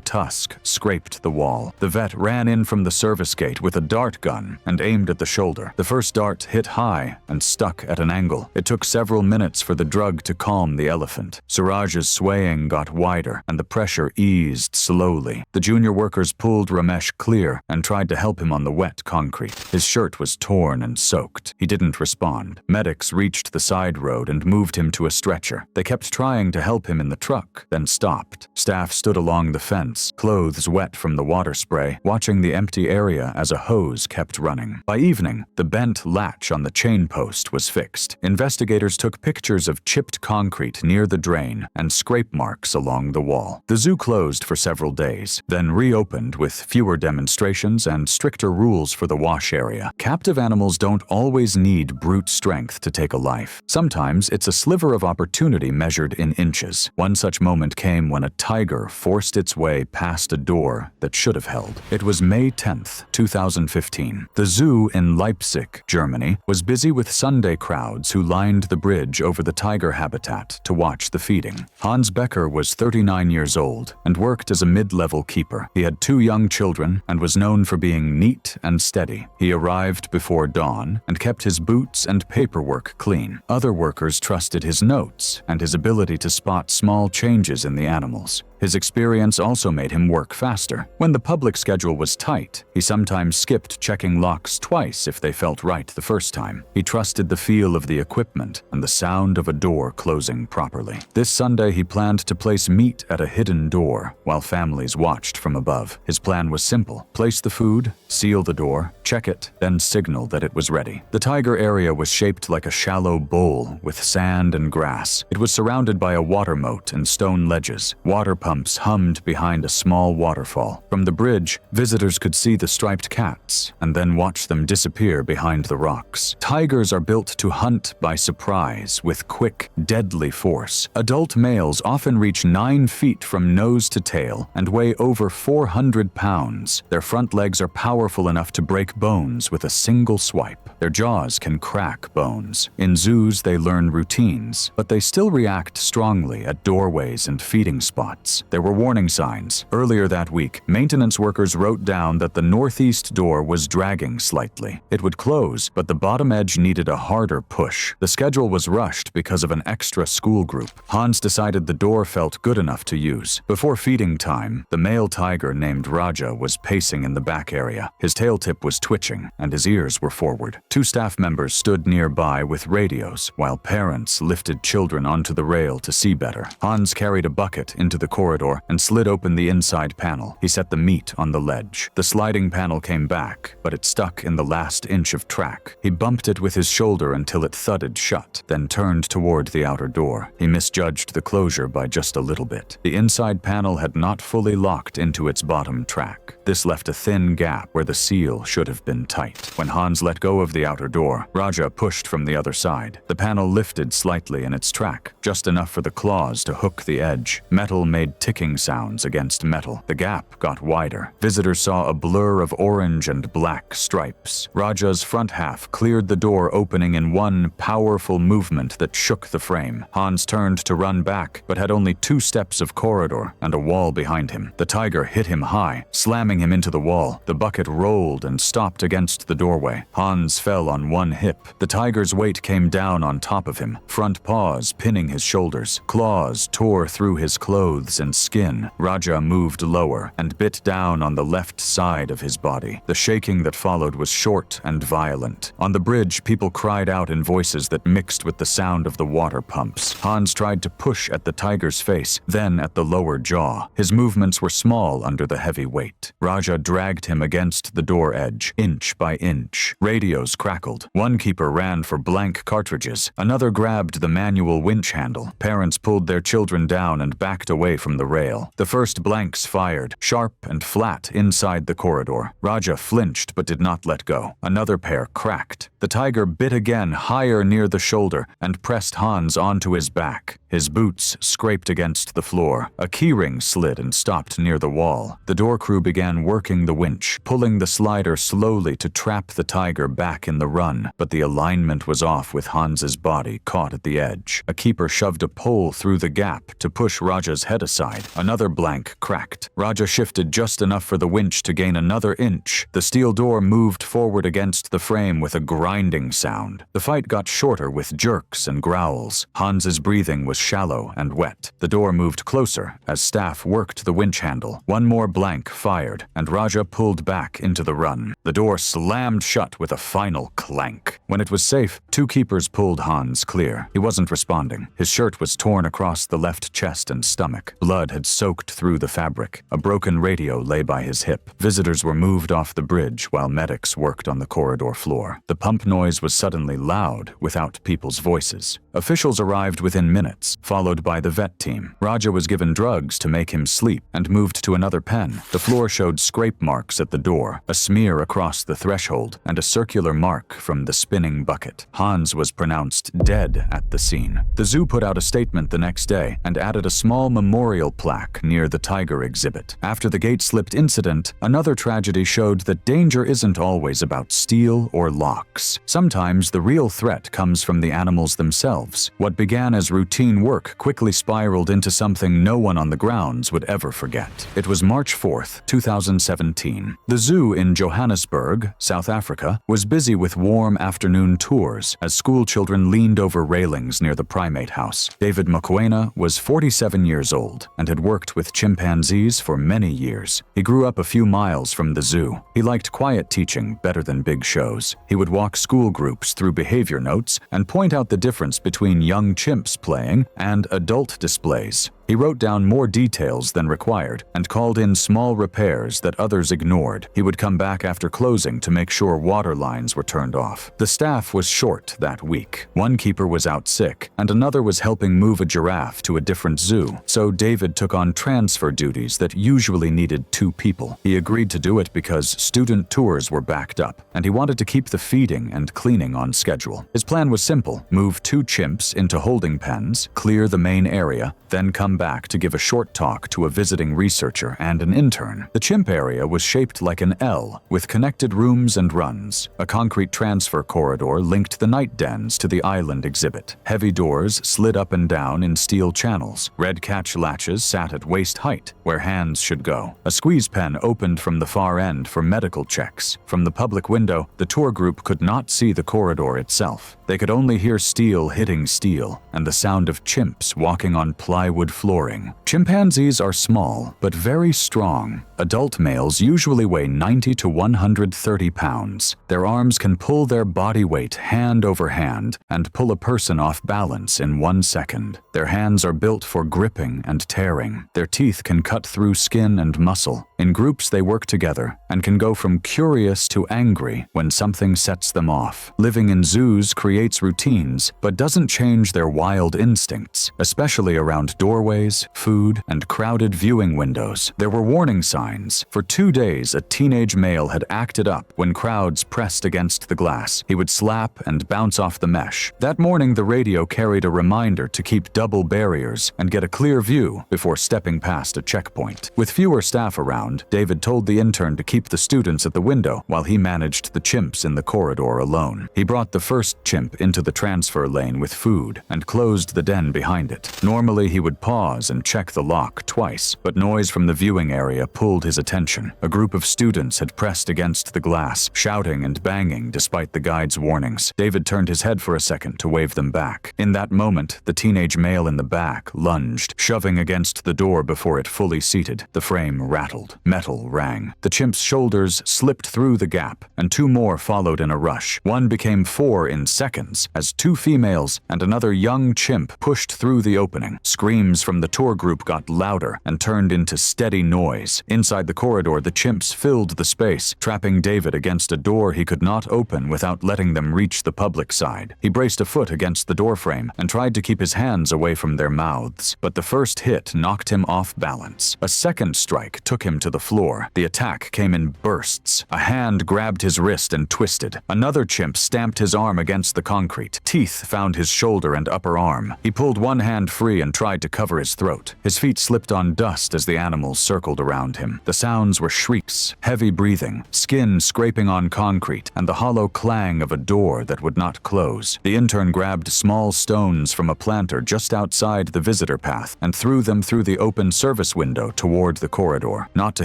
tusk scraped the wall. The vet ran in from the service gate with a dart gun and aimed at the shoulder. The first dart hit high and stuck at an angle. It took several minutes for the drug to calm the elephant. Suraj's swaying got wider and the pressure eased slowly. The junior workers pulled Ramesh clear and tried to help him on the wet concrete. His shirt was torn and soaked. He didn't respond. Medics reached the side road and moved him to a stretcher. They kept trying to help him in the truck, then stopped. Staff stood along the fence, clothes wet from the water spray, watching the empty area as a hose kept running. By evening, the bent latch on the chain post was fixed. Investigators took pictures of chipped concrete near the drain and scrape marks along the wall. The zoo closed for several days, then reopened with fewer demonstrations and stricter rules for the wash area. Captive animals don't always need brute strength to take a life. Sometimes it's a sliver of opportunity measured in inches. One such moment came when a tiger forced its way past a door that should have held. It was May 10th, 2015. The zoo in Leipzig, Germany, was busy with Sunday crowds who lined the bridge over the tiger habitat to watch the feeding. Hans Becker was 39 years old and worked as a mid-level keeper. He had 2 young children and was known for being neat and steady. He arrived before dawn and kept his boots and paperwork clean. Other workers trusted his notes and his ability to spot small changes in the animals. His experience also made him work faster. When the public schedule was tight, he sometimes skipped checking locks twice if they felt right the first time. He trusted the feel of the equipment and the sound of a door closing properly. This Sunday, he planned to place meat at a hidden door while families watched from above. His plan was simple: place the food, seal the door, check it, then signal that it was ready. The tiger area was shaped like a shallow bowl with sand and grass. It was surrounded by a water moat and stone ledges. Water pumps pumps hummed behind a small waterfall. From the bridge, visitors could see the striped cats and then watch them disappear behind the rocks. Tigers are built to hunt by surprise with quick, deadly force. Adult males often reach 9 feet from nose to tail and weigh over 400 pounds. Their front legs are powerful enough to break bones with a single swipe. Their jaws can crack bones. In zoos, they learn routines, but they still react strongly at doorways and feeding spots. There were warning signs. Earlier that week, maintenance workers wrote down that the northeast door was dragging slightly. It would close, but the bottom edge needed a harder push. The schedule was rushed because of an extra school group. Hans decided the door felt good enough to use. Before feeding time, the male tiger named Raja was pacing in the back area. His tail tip was twitching, and his ears were forward. 2 staff members stood nearby with radios, while parents lifted children onto the rail to see better. Hans carried a bucket into the corridor and slid open the inside panel. He set the meat on the ledge. The sliding panel came back, but it stuck in the last inch of track. He bumped it with his shoulder until it thudded shut, then turned toward the outer door. He misjudged the closure by just a little bit. The inside panel had not fully locked into its bottom track. This left a thin gap where the seal should have been tight. When Hans let go of the outer door, Raja pushed from the other side. The panel lifted slightly in its track, just enough for the claws to hook the edge. Metal made ticking sounds against metal. The gap got wider. Visitors saw a blur of orange and black stripes. Raja's front half cleared the door opening in one powerful movement that shook the frame. Hans turned to run back, but had only 2 steps of corridor and a wall behind him. The tiger hit him high, slamming him into the wall. The bucket rolled and stopped against the doorway. Hans fell on one hip. The tiger's weight came down on top of him, front paws pinning his shoulders. Claws tore through his clothes and skin. Raja moved lower and bit down on the left side of his body. The shaking that followed was short and violent. On the bridge, people cried out in voices that mixed with the sound of the water pumps. Hans tried to push at the tiger's face, then at the lower jaw. His movements were small under the heavy weight. Raja dragged him against the door edge, inch by inch. Radios crackled. One keeper ran for blank cartridges. Another grabbed the manual winch handle. Parents pulled their children down and backed away from the rail. The first blanks fired, sharp and flat inside the corridor. Raja flinched but did not let go. Another pair cracked. The tiger bit again higher near the shoulder and pressed Hans onto his back. His boots scraped against the floor. A keyring slid and stopped near the wall. The door crew began working the winch, pulling the slider slowly to trap the tiger back in the run, but the alignment was off with Hans's body caught at the edge. A keeper shoved a pole through the gap to push Raja's head aside. Another blank cracked. Raja shifted just enough for the winch to gain another inch. The steel door moved forward against the frame with a grinding sound. The fight got shorter with jerks and growls. Hans's breathing was shallow and wet. The door moved closer as staff worked the winch handle. One more blank fired, and Raja pulled back into the run. The door slammed shut with a final clank. When it was safe, 2 keepers pulled Hans clear. He wasn't responding. His shirt was torn across the left chest and stomach. Blood had soaked through the fabric. A broken radio lay by his hip. Visitors were moved off the bridge while medics worked on the corridor floor. The pump noise was suddenly loud without people's voices. Officials arrived within minutes, followed by the vet team. Raja was given drugs to make him sleep and moved to another pen. The floor showed scrape marks at the door, a smear across the threshold, and a circular mark from the spinning bucket. Hans was pronounced dead at the scene. The zoo put out a statement the next day and added a small memorial plaque near the tiger exhibit. After the gate-slipped incident, another tragedy showed that danger isn't always about steel or locks. Sometimes the real threat comes from the animals themselves. What began as routine work quickly spiraled into something no one on the grounds would ever forget. It was March 4th, 2017. The zoo in Johannesburg, South Africa, was busy with warm afternoon tours as school children leaned over railings near the primate house. David Mokoena was 47 years old and had worked with chimpanzees for many years. He grew up a few miles from the zoo. He liked quiet teaching better than big shows. He would walk school groups through behavior notes and point out the difference between young chimps playing and adult displays. He He wrote down more details than required and called in small repairs that others ignored. He would come back after closing to make sure water lines were turned off. The staff was short that week. One keeper was out sick, and another was helping move a giraffe to a different zoo, so David took on transfer duties that usually needed 2 people. He agreed to do it because student tours were backed up, and he wanted to keep the feeding and cleaning on schedule. His plan was simple: move 2 chimps into holding pens, clear the main area, then come back to give a short talk to a visiting researcher and an intern. The chimp area was shaped like an L, with connected rooms and runs. A concrete transfer corridor linked the night dens to the island exhibit. Heavy doors slid up and down in steel channels. Red catch latches sat at waist height, where hands should go. A squeeze pen opened from the far end for medical checks. From the public window, the tour group could not see the corridor itself. They could only hear steel hitting steel and the sound of chimps walking on plywood flooring. Chimpanzees are small, but very strong. Adult males usually weigh 90 to 130 pounds. Their arms can pull their body weight hand over hand and pull a person off balance in 1 second. Their hands are built for gripping and tearing. Their teeth can cut through skin and muscle. In groups, they work together and can go from curious to angry when something sets them off. Living in zoos creates routines, but doesn't change their wild instincts, especially around doorways, food, and crowded viewing windows. There were warning signs. For 2 days, a teenage male had acted up when crowds pressed against the glass. He would slap and bounce off the mesh. That morning, the radio carried a reminder to keep double barriers and get a clear view before stepping past a checkpoint. With fewer staff around, David told the intern to keep the students at the window while he managed the chimps in the corridor alone. He brought the first chimp into the transfer lane with food and closed the den behind it. Normally, he would pause and check the lock twice, but noise from the viewing area pulled his attention. A group of students had pressed against the glass, shouting and banging despite the guide's warnings. David turned his head for a second to wave them back. In that moment, the teenage male in the back lunged, shoving against the door before it fully seated. The frame rattled. Metal rang. The chimp's shoulders slipped through the gap, and 2 more followed in a rush. 1 became 4 in seconds as 2 females and another young chimp pushed through the opening. Screams from the tour group got louder and turned into steady noise. Inside the corridor, the chimps filled the space, trapping David against a door he could not open without letting them reach the public side. He braced a foot against the doorframe and tried to keep his hands away from their mouths, but the first hit knocked him off balance. A second strike took him to the floor. The attack came in bursts. A hand grabbed his wrist and twisted. Another chimp stamped his arm against the concrete. Teeth found his shoulder and upper arm. He pulled one hand free and tried to cover his throat. His feet slipped on dust as the animals circled around him. The sounds were shrieks, heavy breathing, skin scraping on concrete, and the hollow clang of a door that would not close. The intern grabbed small stones from a planter just outside the visitor path and threw them through the open service window toward the corridor, not to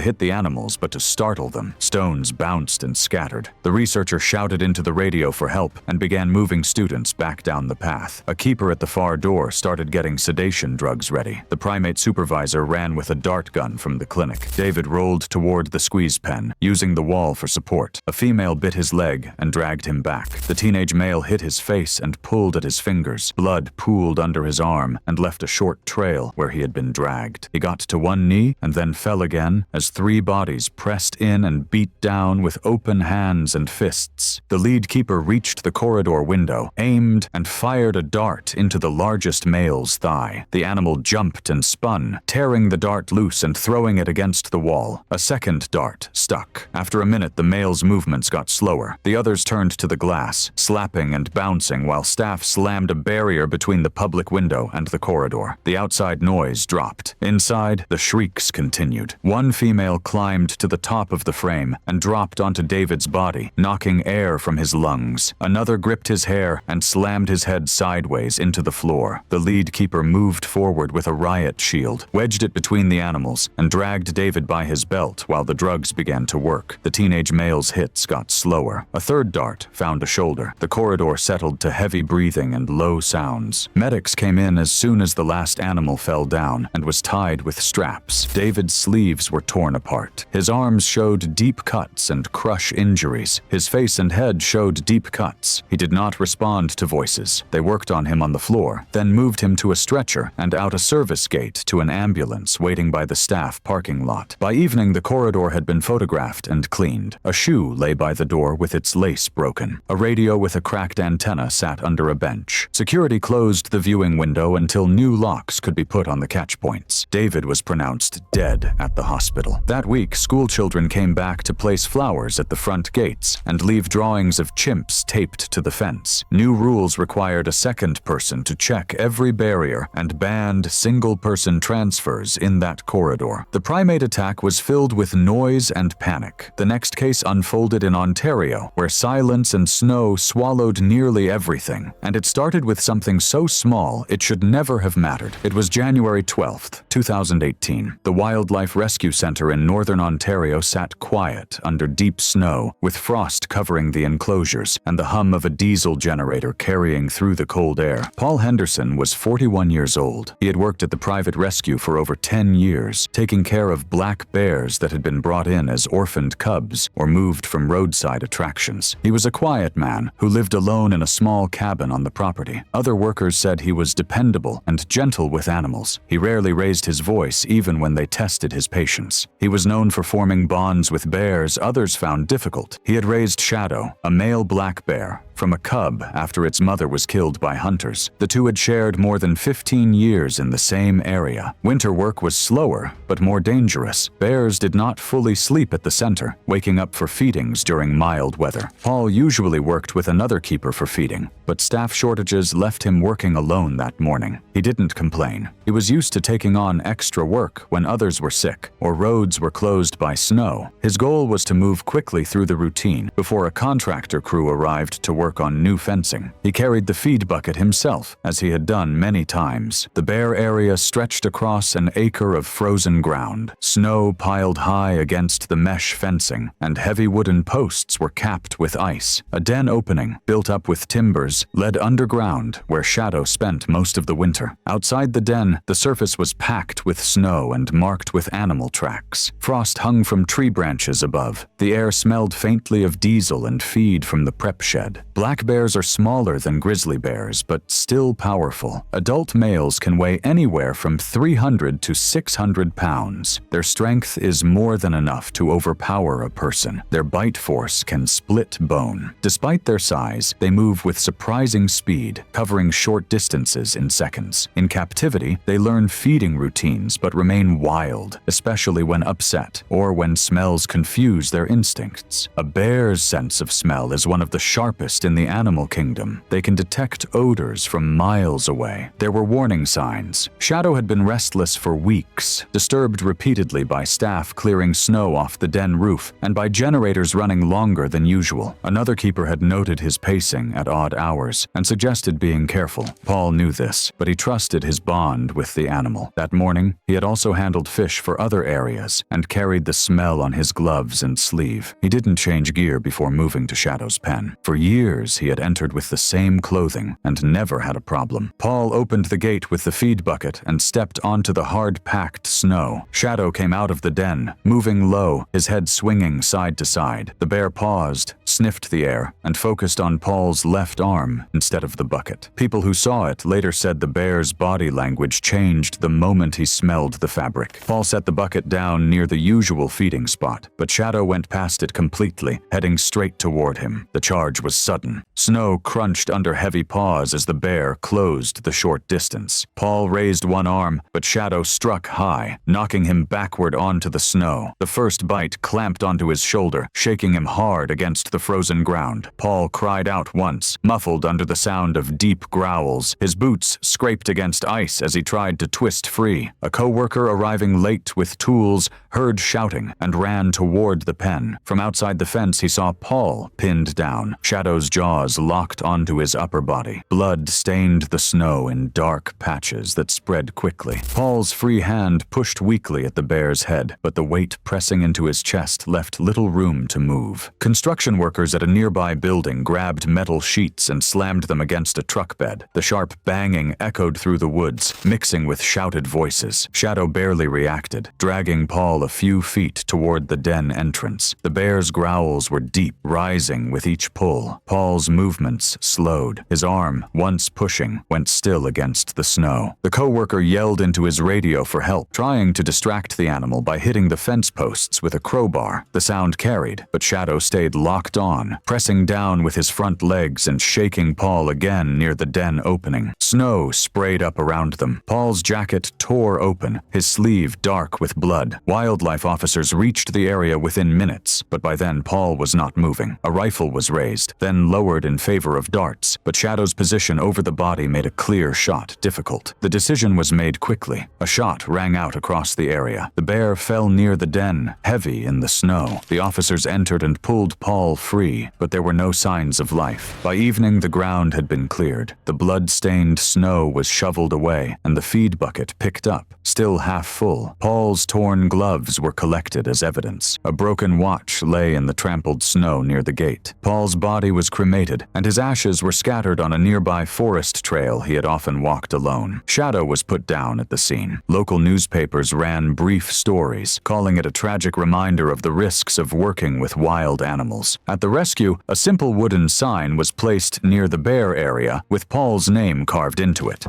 hit the animals but to startle them. Stones bounced and scattered. The researcher shouted into the radio for help and began moving students back down the path. A keeper at the far door started getting sedation drugs ready. The primate supervisor ran with a dart gun from the clinic. David rolled toward the squeeze pen, using the wall for support. A female bit his leg and dragged him back. The teenage male hit his face and pulled at his fingers. Blood pooled under his arm and left a short trail where he had been dragged. He got to one knee and then fell again as 3 bodies pressed in and beat down with open hands and fists. The lead keeper reached the corridor window, aimed, and fired a dart into the largest male's thigh. The animal jumped and spun, tearing the dart loose and throwing it against the wall. A second dart stuck. After a minute, the male's movements got slower. The others turned to the glass, slapping and bouncing while staff slammed a barrier between the public window and the corridor. The outside noise dropped. Inside, the shrieks continued. One female climbed to the top of the frame and dropped onto David's body, knocking air from his lungs. Another gripped his hair and slammed his head sideways into the floor. The lead keeper moved forward with a riot shield, wedged it between the animals, and dragged David by his belt while the drugs began to work. The teenage male's hits got slower. A third dart found a shoulder. The corridor settled to heavy breathing and low sounds. Medics came in as soon as the last animal fell down and was tied with straps. David's sleeves were torn apart. His arms showed deep cuts and crush injuries. His face and head showed deep cuts. He did not respond to voices. They worked on him on the floor, then moved him to a stretcher and out a service gate to an ambulance waiting by the staff parking lot. By evening, the corridor had been photographed and cleaned. A shoe lay by the door with its lace broken. A radio with a cracked antenna sat under a bench. Security closed the viewing window until new locks could be put on the catch points. David was pronounced dead at the hospital. That week, school children came back to place flowers at the front gates and leave drawings of chimps taped to the fence. New rules required a second person to check every barrier and banned single-person transfers in that corridor. The primate attack was filled with noise and panic. The next case unfolded in Ontario, where silence and snow swallowed nearly everything. And it started with something so small it should never have mattered. It was January 12th, 2018. The Wildlife Rescue Center in northern Ontario sat quiet under deep snow, with frost covering the enclosures and the hum of a diesel generator carrying through the cold air. Paul Henderson was 41 years old. He had worked at the private rescue for over 10 years, taking care of black bears that had been brought in as orphaned cubs or moved from roadside attractions. He was a quiet man who lived alone in a small cabin on the property. Other workers said he was dependable and gentle with animals. He rarely raised his voice even when they tested his patience. He was known for forming bonds with bears others found difficult. He had raised Shadow, a male black bear, from a cub after its mother was killed by hunters. The two had shared more than 15 years in the same area. Winter work was slower, but more dangerous. Bears did not fully sleep at the center, waking up for feedings during mild weather. Paul usually worked with another keeper for feeding, but staff shortages left him working alone that morning. He didn't complain. He was used to taking on extra work when others were sick or roads were closed by snow. His goal was to move quickly through the routine before a contractor crew arrived to work on new fencing. He carried the feed bucket himself, as he had done many times. The bare area stretched across an acre of frozen ground. Snow piled high against the mesh fencing, and heavy wooden posts were capped with ice. A den opening, built up with timbers, led underground, where Shadow spent most of the winter. Outside the den, the surface was packed with snow and marked with animal tracks. Frost hung from tree branches above. The air smelled faintly of diesel and feed from the prep shed. Black bears are smaller than grizzly bears, but still powerful. Adult males can weigh anywhere from 300 to 600 pounds. Their strength is more than enough to overpower a person. Their bite force can split bone. Despite their size, they move with surprising speed, covering short distances in seconds. In captivity, they learn feeding routines but remain wild, especially when upset or when smells confuse their instincts. A bear's sense of smell is one of the sharpest in the animal kingdom. They can detect odors from miles away. There were warning signs. Shadow had been restless for weeks, disturbed repeatedly by staff clearing snow off the den roof and by generators running longer than usual. Another keeper had noted his pacing at odd hours and suggested being careful. Paul knew this, but he trusted his bond with the animal. That morning, he had also handled fish for other areas and carried the smell on his gloves and sleeve. He didn't change gear before moving to Shadow's pen. For years, he had entered with the same clothing and never had a problem. Paul opened the gate with the feed bucket and stepped onto the hard-packed snow. Shadow came out of the den, moving low, his head swinging side to side. The bear paused, sniffed the air, and focused on Paul's left arm instead of the bucket. People who saw it later said the bear's body language changed the moment he smelled the fabric. Paul set the bucket down near the usual feeding spot, but Shadow went past it completely, heading straight toward him. The charge was sudden. Snow crunched under heavy paws as the bear closed the short distance. Paul raised one arm, but Shadow struck high, knocking him backward onto the snow. The first bite clamped onto his shoulder, shaking him hard against the frozen ground. Paul cried out once, muffled under the sound of deep growls. His boots scraped against ice as he tried to twist free. A co-worker arriving late with tools heard shouting and ran toward the pen. From outside the fence, he saw Paul pinned down, Shadow's jaws locked onto his upper body. Blood stained the snow in dark patches that spread quickly. Paul's free hand pushed weakly at the bear's head, but the weight pressing into his chest left little room to move. Construction workers at a nearby building grabbed metal sheets and slammed them against a truck bed. The sharp banging echoed through the woods, mixing with shouted voices. Shadow barely reacted, dragging Paul a few feet toward the den entrance. The bear's growls were deep, rising with each pull. Paul Paul's movements slowed. His arm, once pushing, went still against the snow. The coworker yelled into his radio for help, trying to distract the animal by hitting the fence posts with a crowbar. The sound carried, but Shadow stayed locked on, pressing down with his front legs and shaking Paul again near the den opening. Snow sprayed up around them. Paul's jacket tore open, his sleeve dark with blood. Wildlife officers reached the area within minutes, but by then Paul was not moving. A rifle was raised, then lowered in favor of darts, but Shadow's position over the body made a clear shot difficult. The decision was made quickly. A shot rang out across the area. The bear fell near the den, heavy in the snow. The officers entered and pulled Paul free, but there were no signs of life. By evening, the ground had been cleared. The blood-stained snow was shoveled away, and the feed bucket picked up, still half full. Paul's torn gloves were collected as evidence. A broken watch lay in the trampled snow near the gate. Paul's body was cremated, and his ashes were scattered on a nearby forest trail he had often walked alone. Shadow was put down at the scene. Local newspapers ran brief stories, calling it a tragic reminder of the risks of working with wild animals. At the rescue, a simple wooden sign was placed near the bear area with Paul's name carved into it.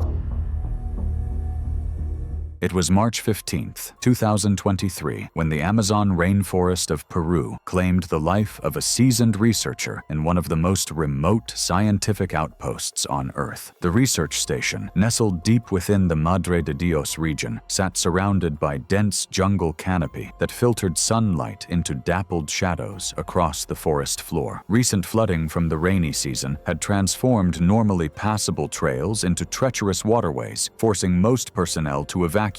It was March 15, 2023, when the Amazon rainforest of Peru claimed the life of a seasoned researcher in one of the most remote scientific outposts on Earth. The research station, nestled deep within the Madre de Dios region, sat surrounded by dense jungle canopy that filtered sunlight into dappled shadows across the forest floor. Recent flooding from the rainy season had transformed normally passable trails into treacherous waterways, forcing most personnel to evacuate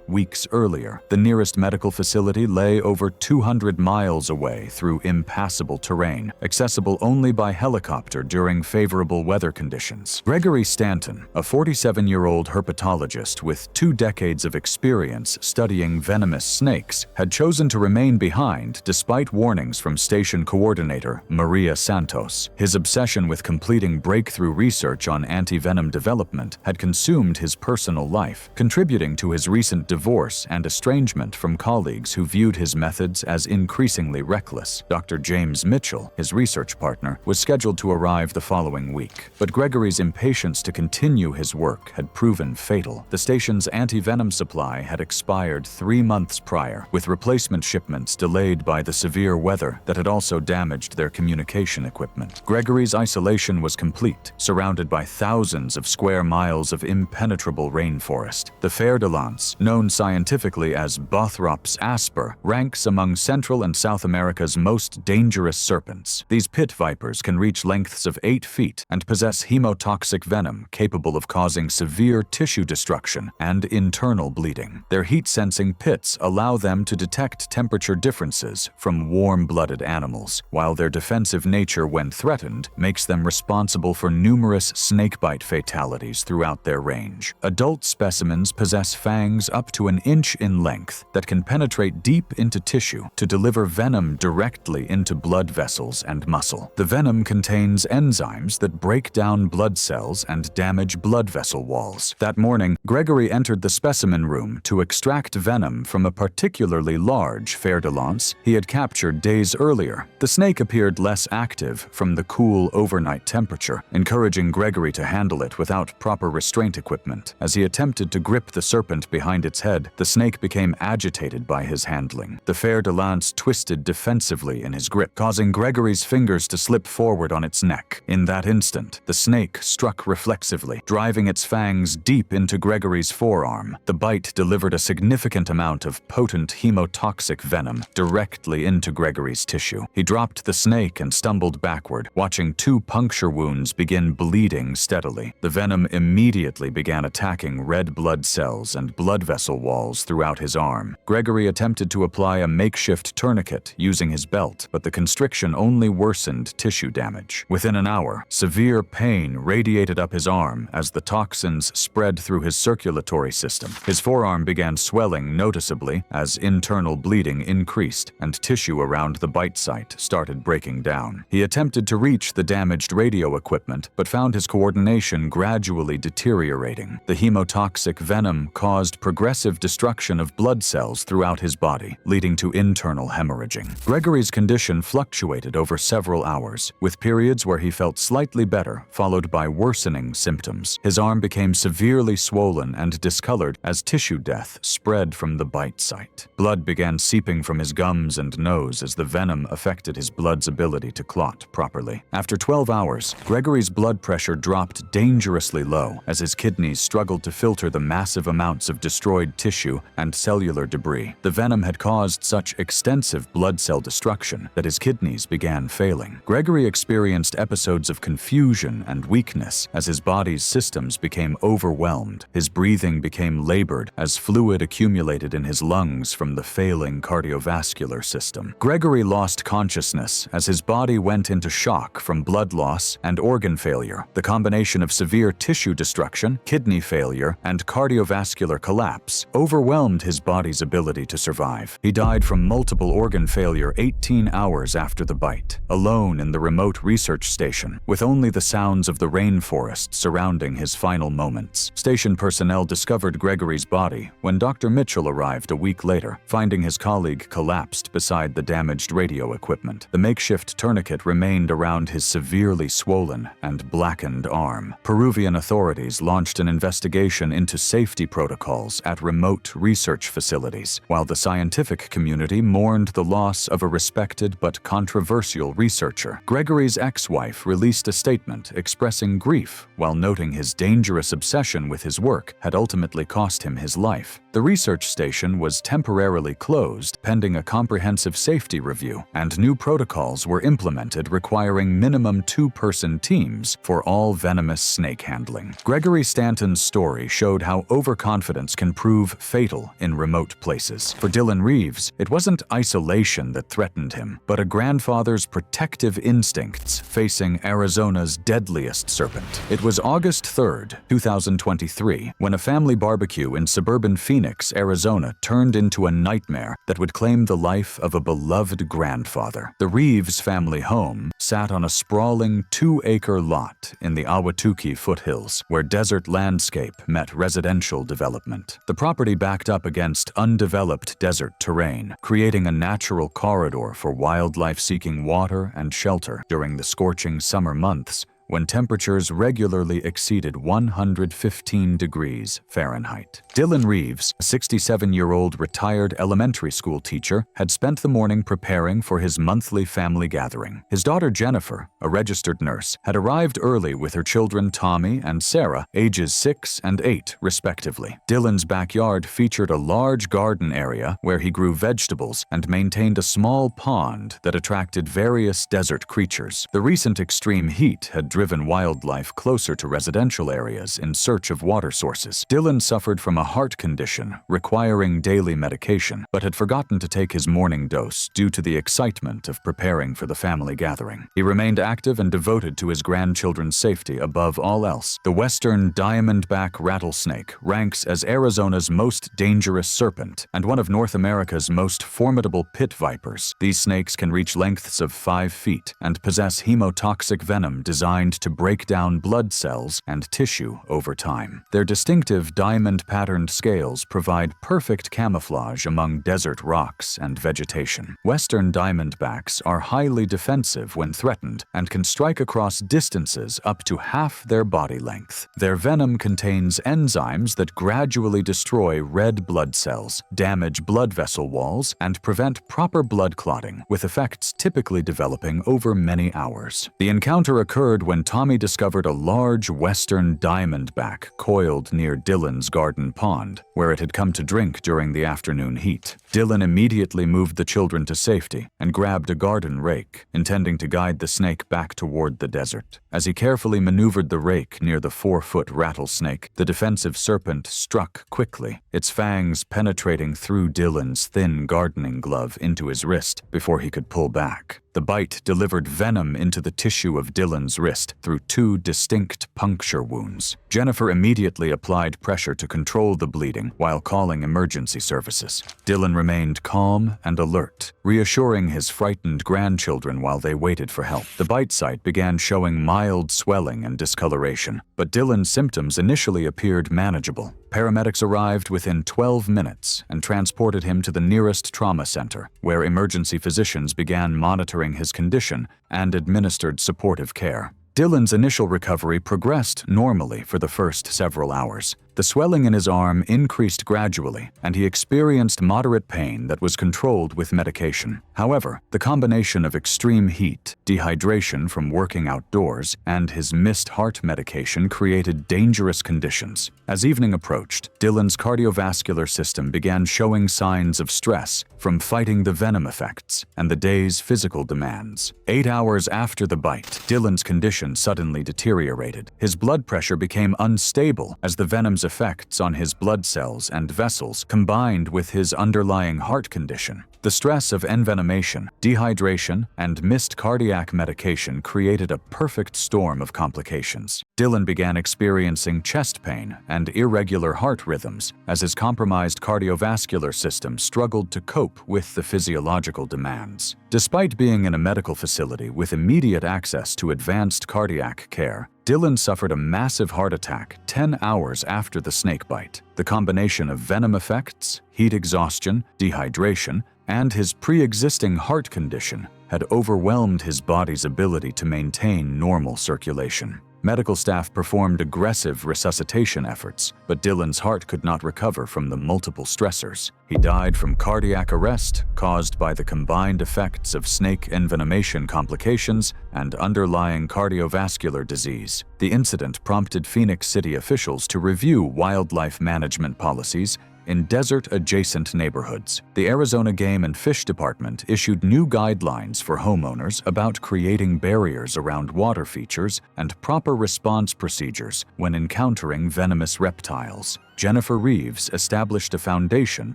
weeks earlier. The nearest medical facility lay over 200 miles away through impassable terrain, accessible only by helicopter during favorable weather conditions. Gregory Stanton, a 47-year-old herpetologist with 2 decades of experience studying venomous snakes, had chosen to remain behind despite warnings from station coordinator Maria Santos. His obsession with completing breakthrough research on anti-venom development had consumed his personal life, contributing to his recent divorce and estrangement from colleagues who viewed his methods as increasingly reckless. Dr. James Mitchell, his research partner, was scheduled to arrive the following week. But Gregory's impatience to continue his work had proven fatal. The station's anti-venom supply had expired 3 months prior, with replacement shipments delayed by the severe weather that had also damaged their communication equipment. Gregory's isolation was complete, surrounded by thousands of square miles of impenetrable rainforest. The fer-de-lance, known scientifically as Bothrops asper, ranks among Central and South America's most dangerous serpents. These pit vipers can reach lengths of 8 feet and possess hemotoxic venom capable of causing severe tissue destruction and internal bleeding. Their heat-sensing pits allow them to detect temperature differences from warm-blooded animals, while their defensive nature when threatened makes them responsible for numerous snakebite fatalities throughout their range. Adult specimens possess fangs up to 1 inch in length that can penetrate deep into tissue to deliver venom directly into blood vessels and muscle. The venom contains enzymes that break down blood cells and damage blood vessel walls. That morning, Gregory entered the specimen room to extract venom from a particularly large fer-de-lance he had captured days earlier. The snake appeared less active from the cool overnight temperature, encouraging Gregory to handle it without proper restraint equipment. As he attempted to grip the serpent behind its head, the snake became agitated by his handling. The fer-de-lance twisted defensively in his grip, causing Gregory's fingers to slip forward on its neck. In that instant, the snake struck reflexively, driving its fangs deep into Gregory's forearm. The bite delivered a significant amount of potent hemotoxic venom directly into Gregory's tissue. He dropped the snake and stumbled backward, watching 2 puncture wounds begin bleeding steadily. The venom immediately began attacking red blood cells and blood vessel walls throughout his arm. Gregory attempted to apply a makeshift tourniquet using his belt, but the constriction only worsened tissue damage. Within an hour, severe pain radiated up his arm as the toxins spread through his circulatory system. His forearm began swelling noticeably as internal bleeding increased and tissue around the bite site started breaking down. He attempted to reach the damaged radio equipment, but found his coordination gradually deteriorating. The hemotoxic venom caused caused progressive destruction of blood cells throughout his body, leading to internal hemorrhaging. Gregory's condition fluctuated over several hours, with periods where he felt slightly better, followed by worsening symptoms. His arm became severely swollen and discolored as tissue death spread from the bite site. Blood began seeping from his gums and nose as the venom affected his blood's ability to clot properly. After 12 hours, Gregory's blood pressure dropped dangerously low as his kidneys struggled to filter the massive amounts of destroyed tissue and cellular debris. The venom had caused such extensive blood cell destruction that his kidneys began failing. Gregory experienced episodes of confusion and weakness as his body's systems became overwhelmed. His breathing became labored as fluid accumulated in his lungs from the failing cardiovascular system. Gregory lost consciousness as his body went into shock from blood loss and organ failure. The combination of severe tissue destruction, kidney failure, and cardiovascular collapse overwhelmed his body's ability to survive. He died from multiple organ failure 18 hours after the bite, alone in the remote research station, with only the sounds of the rainforest surrounding his final moments. Station personnel discovered Gregory's body when Dr. Mitchell arrived a week later, finding his colleague collapsed beside the damaged radio equipment. The makeshift tourniquet remained around his severely swollen and blackened arm. Peruvian authorities launched an investigation into safety protocols at remote research facilities, while the scientific community mourned the loss of a respected but controversial researcher. Gregory's ex-wife released a statement expressing grief while noting his dangerous obsession with his work had ultimately cost him his life. The research station was temporarily closed pending a comprehensive safety review, and new protocols were implemented requiring minimum 2-person teams for all venomous snake handling. Gregory Stanton's story showed how overconfidence can prove fatal in remote places. For Dylan Reeves, it wasn't isolation that threatened him, but a grandfather's protective instincts facing Arizona's deadliest serpent. It was August 3rd, 2023, when a family barbecue in suburban Phoenix, Arizona, turned into a nightmare that would claim the life of a beloved grandfather. The Reeves family home sat on a sprawling 2-acre lot in the Ahwatukee foothills, where desert landscape met residential development. The property backed up against undeveloped desert terrain, creating a natural corridor for wildlife seeking water and shelter during the scorching summer months when temperatures regularly exceeded 115 degrees Fahrenheit. Dylan Reeves, a 67-year-old retired elementary school teacher, had spent the morning preparing for his monthly family gathering. His daughter Jennifer, a registered nurse, had arrived early with her children Tommy and Sarah, ages 6 and 8 respectively. Dylan's backyard featured a large garden area where he grew vegetables and maintained a small pond that attracted various desert creatures. The recent extreme heat had driven wildlife closer to residential areas in search of water sources. Dylan suffered from a heart condition requiring daily medication, but had forgotten to take his morning dose due to the excitement of preparing for the family gathering. He remained active and devoted to his grandchildren's safety above all else. The western diamondback rattlesnake ranks as Arizona's most dangerous serpent and one of North America's most formidable pit vipers. These snakes can reach lengths of 5 feet and possess hemotoxic venom designed to break down blood cells and tissue over time. Their distinctive diamond-patterned scales provide perfect camouflage among desert rocks and vegetation. Western diamondbacks are highly defensive when threatened and can strike across distances up to half their body length. Their venom contains enzymes that gradually destroy red blood cells, damage blood vessel walls, and prevent proper blood clotting, with effects typically developing over many hours. The encounter occurred when Tommy discovered a large western diamondback coiled near Dylan's garden pond, where it had come to drink during the afternoon heat. Dylan immediately moved the children to safety and grabbed a garden rake, intending to guide the snake back toward the desert. As he carefully maneuvered the rake near the 4-foot rattlesnake, the defensive serpent struck quickly, its fangs penetrating through Dylan's thin gardening glove into his wrist before he could pull back. The bite delivered venom into the tissue of Dylan's wrist, chest through 2 distinct puncture wounds. Jennifer immediately applied pressure to control the bleeding while calling emergency services. Dylan remained calm and alert, reassuring his frightened grandchildren while they waited for help. The bite site began showing mild swelling and discoloration, but Dylan's symptoms initially appeared manageable. Paramedics arrived within 12 minutes and transported him to the nearest trauma center, where emergency physicians began monitoring his condition and administered supportive care. Dylan's initial recovery progressed normally for the first several hours. The swelling in his arm increased gradually, and he experienced moderate pain that was controlled with medication. However, the combination of extreme heat, dehydration from working outdoors, and his missed heart medication created dangerous conditions. As evening approached, Dylan's cardiovascular system began showing signs of stress from fighting the venom effects and the day's physical demands. 8 hours after the bite, Dylan's condition suddenly deteriorated. His blood pressure became unstable as the venom's effects on his blood cells and vessels combined with his underlying heart condition. The stress of envenomation, dehydration, and missed cardiac medication created a perfect storm of complications. Dylan began experiencing chest pain and irregular heart rhythms as his compromised cardiovascular system struggled to cope with the physiological demands. Despite being in a medical facility with immediate access to advanced cardiac care, Dylan suffered a massive heart attack 10 hours after the snakebite. The combination of venom effects, heat exhaustion, dehydration, and his pre-existing heart condition had overwhelmed his body's ability to maintain normal circulation. Medical staff performed aggressive resuscitation efforts, but Dylan's heart could not recover from the multiple stressors. He died from cardiac arrest caused by the combined effects of snake envenomation complications and underlying cardiovascular disease. The incident prompted Phoenix City officials to review wildlife management policies in desert-adjacent neighborhoods. The Arizona Game and Fish Department issued new guidelines for homeowners about creating barriers around water features and proper response procedures when encountering venomous reptiles. Jennifer Reeves established a foundation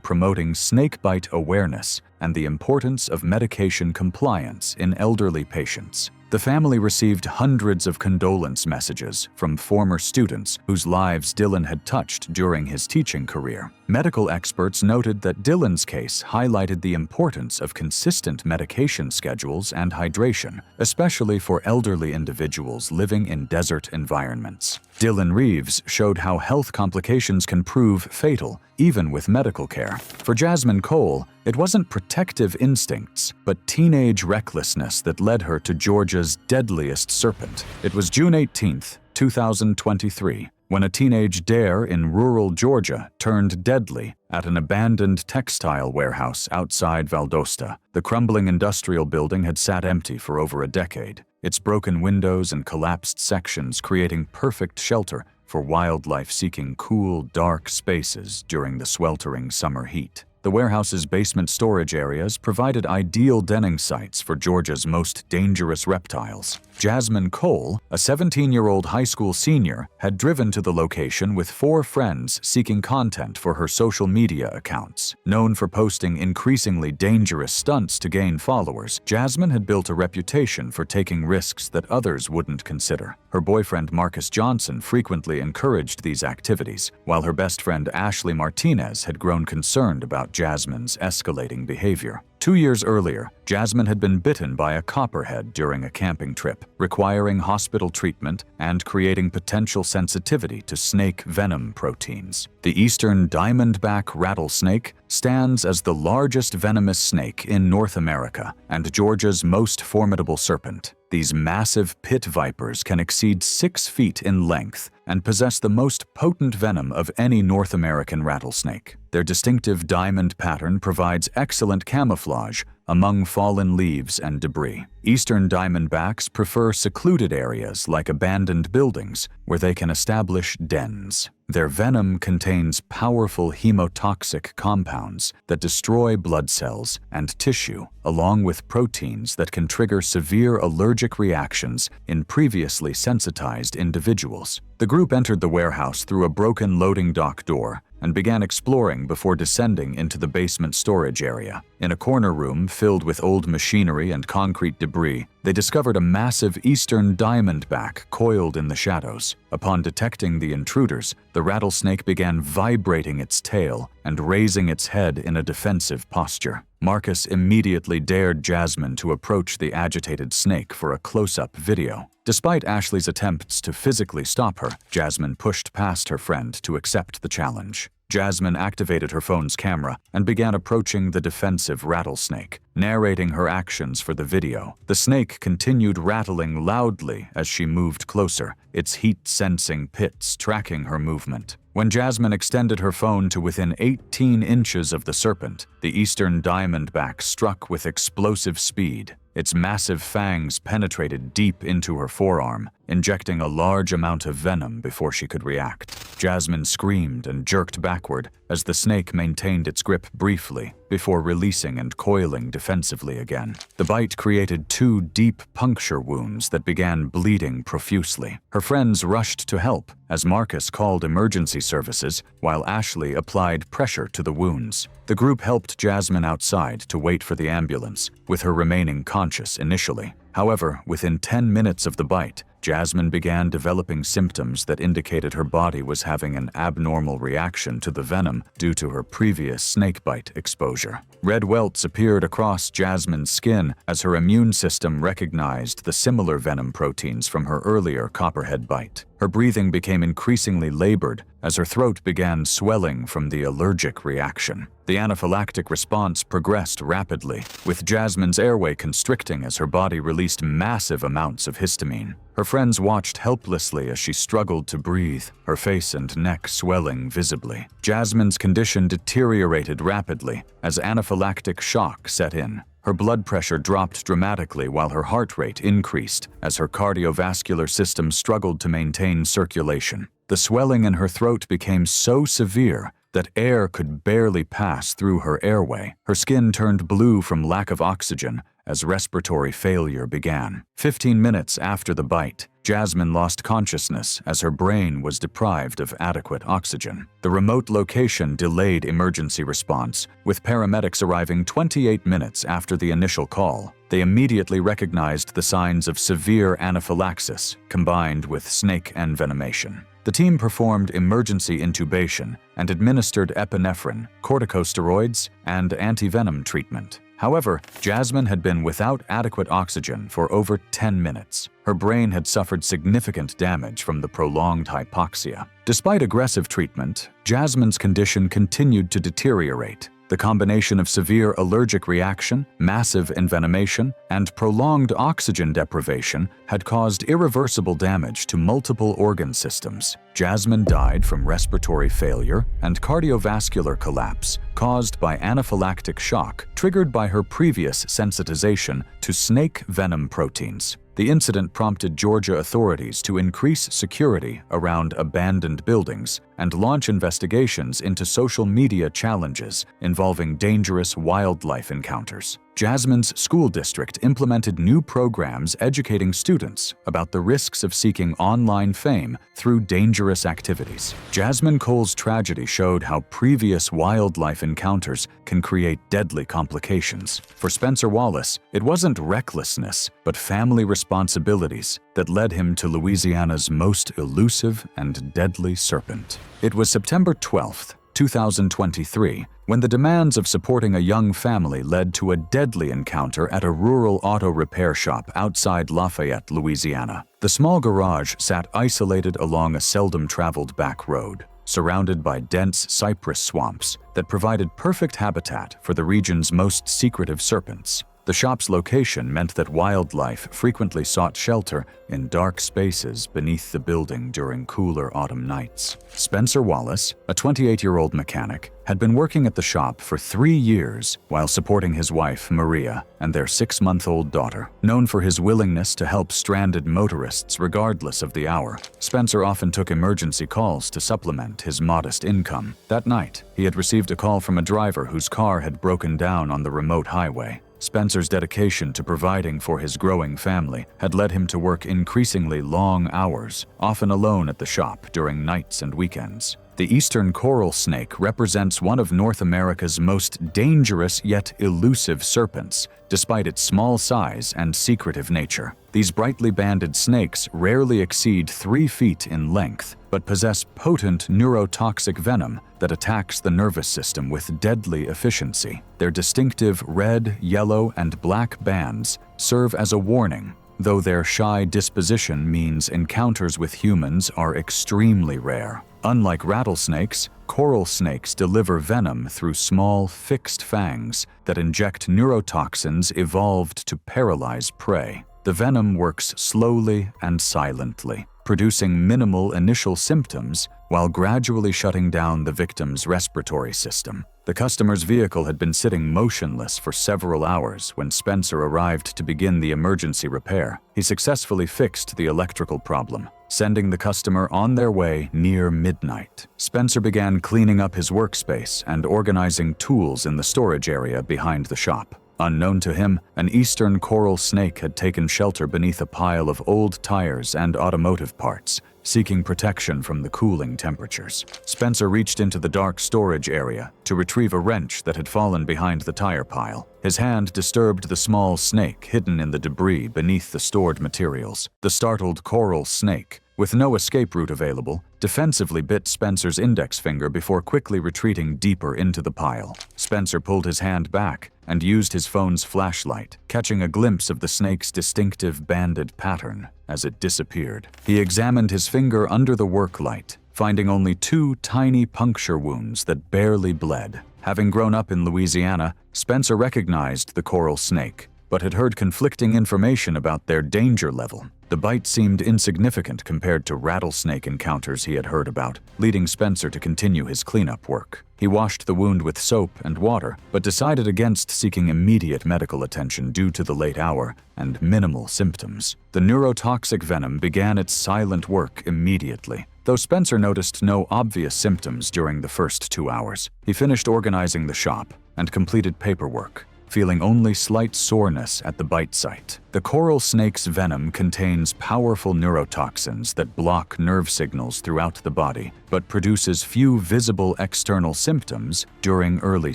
promoting snakebite awareness and the importance of medication compliance in elderly patients. The family received hundreds of condolence messages from former students whose lives Dylan had touched during his teaching career. Medical experts noted that Dylan's case highlighted the importance of consistent medication schedules and hydration, especially for elderly individuals living in desert environments. Dylan Reeves showed how health complications can prove fatal, even with medical care. For Jasmine Cole, it wasn't protective instincts, but teenage recklessness that led her to Georgia's deadliest serpent. It was June 18, 2023, when a teenage dare in rural Georgia turned deadly at an abandoned textile warehouse outside Valdosta. The crumbling industrial building had sat empty for over a decade, its broken windows and collapsed sections creating perfect shelter for wildlife seeking cool, dark spaces during the sweltering summer heat. The warehouse's basement storage areas provided ideal denning sites for Georgia's most dangerous reptiles. Jasmine Cole, a 17-year-old high school senior, had driven to the location with 4 friends seeking content for her social media accounts. Known for posting increasingly dangerous stunts to gain followers, Jasmine had built a reputation for taking risks that others wouldn't consider. Her boyfriend Marcus Johnson frequently encouraged these activities, while her best friend Ashley Martinez had grown concerned about Jasmine's escalating behavior. 2 years earlier, Jasmine had been bitten by a copperhead during a camping trip, requiring hospital treatment and creating potential sensitivity to snake venom proteins. The eastern diamondback rattlesnake stands as the largest venomous snake in North America and Georgia's most formidable serpent. These massive pit vipers can exceed 6 feet in length and possess the most potent venom of any North American rattlesnake. Their distinctive diamond pattern provides excellent camouflage among fallen leaves and debris. Eastern diamondbacks prefer secluded areas like abandoned buildings where they can establish dens. Their venom contains powerful hemotoxic compounds that destroy blood cells and tissue, along with proteins that can trigger severe allergic reactions in previously sensitized individuals. The group entered the warehouse through a broken loading dock door and began exploring before descending into the basement storage area. In a corner room filled with old machinery and concrete debris, they discovered a massive eastern diamondback coiled in the shadows. Upon detecting the intruders, the rattlesnake began vibrating its tail and raising its head in a defensive posture. Marcus immediately dared Jasmine to approach the agitated snake for a close-up video. Despite Ashley's attempts to physically stop her, Jasmine pushed past her friend to accept the challenge. Jasmine activated her phone's camera and began approaching the defensive rattlesnake, narrating her actions for the video. The snake continued rattling loudly as she moved closer, its heat-sensing pits tracking her movement. When Jasmine extended her phone to within 18 inches of the serpent, the eastern diamondback struck with explosive speed. Its massive fangs penetrated deep into her forearm, injecting a large amount of venom before she could react. Jasmine screamed and jerked backward as the snake maintained its grip briefly before releasing and coiling defensively again. The bite created 2 deep puncture wounds that began bleeding profusely. Her friends rushed to help as Marcus called emergency services while Ashley applied pressure to the wounds. The group helped Jasmine outside to wait for the ambulance, with her remaining conscious initially. However, within 10 minutes of the bite, Jasmine began developing symptoms that indicated her body was having an abnormal reaction to the venom due to her previous snakebite exposure. Red welts appeared across Jasmine's skin as her immune system recognized the similar venom proteins from her earlier copperhead bite. Her breathing became increasingly labored as her throat began swelling from the allergic reaction. The anaphylactic response progressed rapidly, with Jasmine's airway constricting as her body released massive amounts of histamine. Her friends watched helplessly as she struggled to breathe, her face and neck swelling visibly. Jasmine's condition deteriorated rapidly as anaphylactic shock set in. Her blood pressure dropped dramatically while her heart rate increased as her cardiovascular system struggled to maintain circulation. The swelling in her throat became so severe that air could barely pass through her airway. Her skin turned blue from lack of oxygen as respiratory failure began. 15 minutes after the bite, Jasmine lost consciousness as her brain was deprived of adequate oxygen. The remote location delayed emergency response, with paramedics arriving 28 minutes after the initial call. They immediately recognized the signs of severe anaphylaxis combined with snake envenomation. The team performed emergency intubation and administered epinephrine, corticosteroids, and antivenom treatment. However, Jasmine had been without adequate oxygen for over 10 minutes. Her brain had suffered significant damage from the prolonged hypoxia. Despite aggressive treatment, Jasmine's condition continued to deteriorate. The combination of severe allergic reaction, massive envenomation, and prolonged oxygen deprivation had caused irreversible damage to multiple organ systems. Jasmine died from respiratory failure and cardiovascular collapse caused by anaphylactic shock triggered by her previous sensitization to snake venom proteins. The incident prompted Georgia authorities to increase security around abandoned buildings and launch investigations into social media challenges involving dangerous wildlife encounters. Jasmine's school district implemented new programs educating students about the risks of seeking online fame through dangerous activities. Jasmine Cole's tragedy showed how previous wildlife encounters can create deadly complications. For Spencer Wallace, it wasn't recklessness, but family responsibilities that led him to Louisiana's most elusive and deadly serpent. It was September 12th, 2023, when the demands of supporting a young family led to a deadly encounter at a rural auto repair shop outside Lafayette, Louisiana. The small garage sat isolated along a seldom-traveled back road, surrounded by dense cypress swamps that provided perfect habitat for the region's most secretive serpents. The shop's location meant that wildlife frequently sought shelter in dark spaces beneath the building during cooler autumn nights. Spencer Wallace, a 28-year-old mechanic, had been working at the shop for 3 years while supporting his wife, Maria, and their 6-month-old daughter. Known for his willingness to help stranded motorists regardless of the hour, Spencer often took emergency calls to supplement his modest income. That night, he had received a call from a driver whose car had broken down on the remote highway. Spencer's dedication to providing for his growing family had led him to work increasingly long hours, often alone at the shop during nights and weekends. The eastern coral snake represents one of North America's most dangerous yet elusive serpents, despite its small size and secretive nature. These brightly banded snakes rarely exceed 3 feet in length, but possess potent neurotoxic venom that attacks the nervous system with deadly efficiency. Their distinctive red, yellow, and black bands serve as a warning, though their shy disposition means encounters with humans are extremely rare. Unlike rattlesnakes, coral snakes deliver venom through small, fixed fangs that inject neurotoxins evolved to paralyze prey. The venom works slowly and silently, producing minimal initial symptoms while gradually shutting down the victim's respiratory system. The customer's vehicle had been sitting motionless for several hours when Spencer arrived to begin the emergency repair. He successfully fixed the electrical problem, sending the customer on their way near midnight. Spencer began cleaning up his workspace and organizing tools in the storage area behind the shop. Unknown to him, an eastern coral snake had taken shelter beneath a pile of old tires and automotive parts, seeking protection from the cooling temperatures. Spencer reached into the dark storage area to retrieve a wrench that had fallen behind the tire pile. His hand disturbed the small snake hidden in the debris beneath the stored materials. The startled coral snake, with no escape route available, defensively bit Spencer's index finger before quickly retreating deeper into the pile. Spencer pulled his hand back and used his phone's flashlight, catching a glimpse of the snake's distinctive banded pattern as it disappeared. He examined his finger under the work light, finding only 2 tiny puncture wounds that barely bled. Having grown up in Louisiana, Spencer recognized the coral snake, but had heard conflicting information about their danger level. The bite seemed insignificant compared to rattlesnake encounters he had heard about, leading Spencer to continue his cleanup work. He washed the wound with soap and water, but decided against seeking immediate medical attention due to the late hour and minimal symptoms. The neurotoxic venom began its silent work immediately. Though Spencer noticed no obvious symptoms during the first 2 hours, he finished organizing the shop and completed paperwork, feeling only slight soreness at the bite site. The coral snake's venom contains powerful neurotoxins that block nerve signals throughout the body, but produces few visible external symptoms during early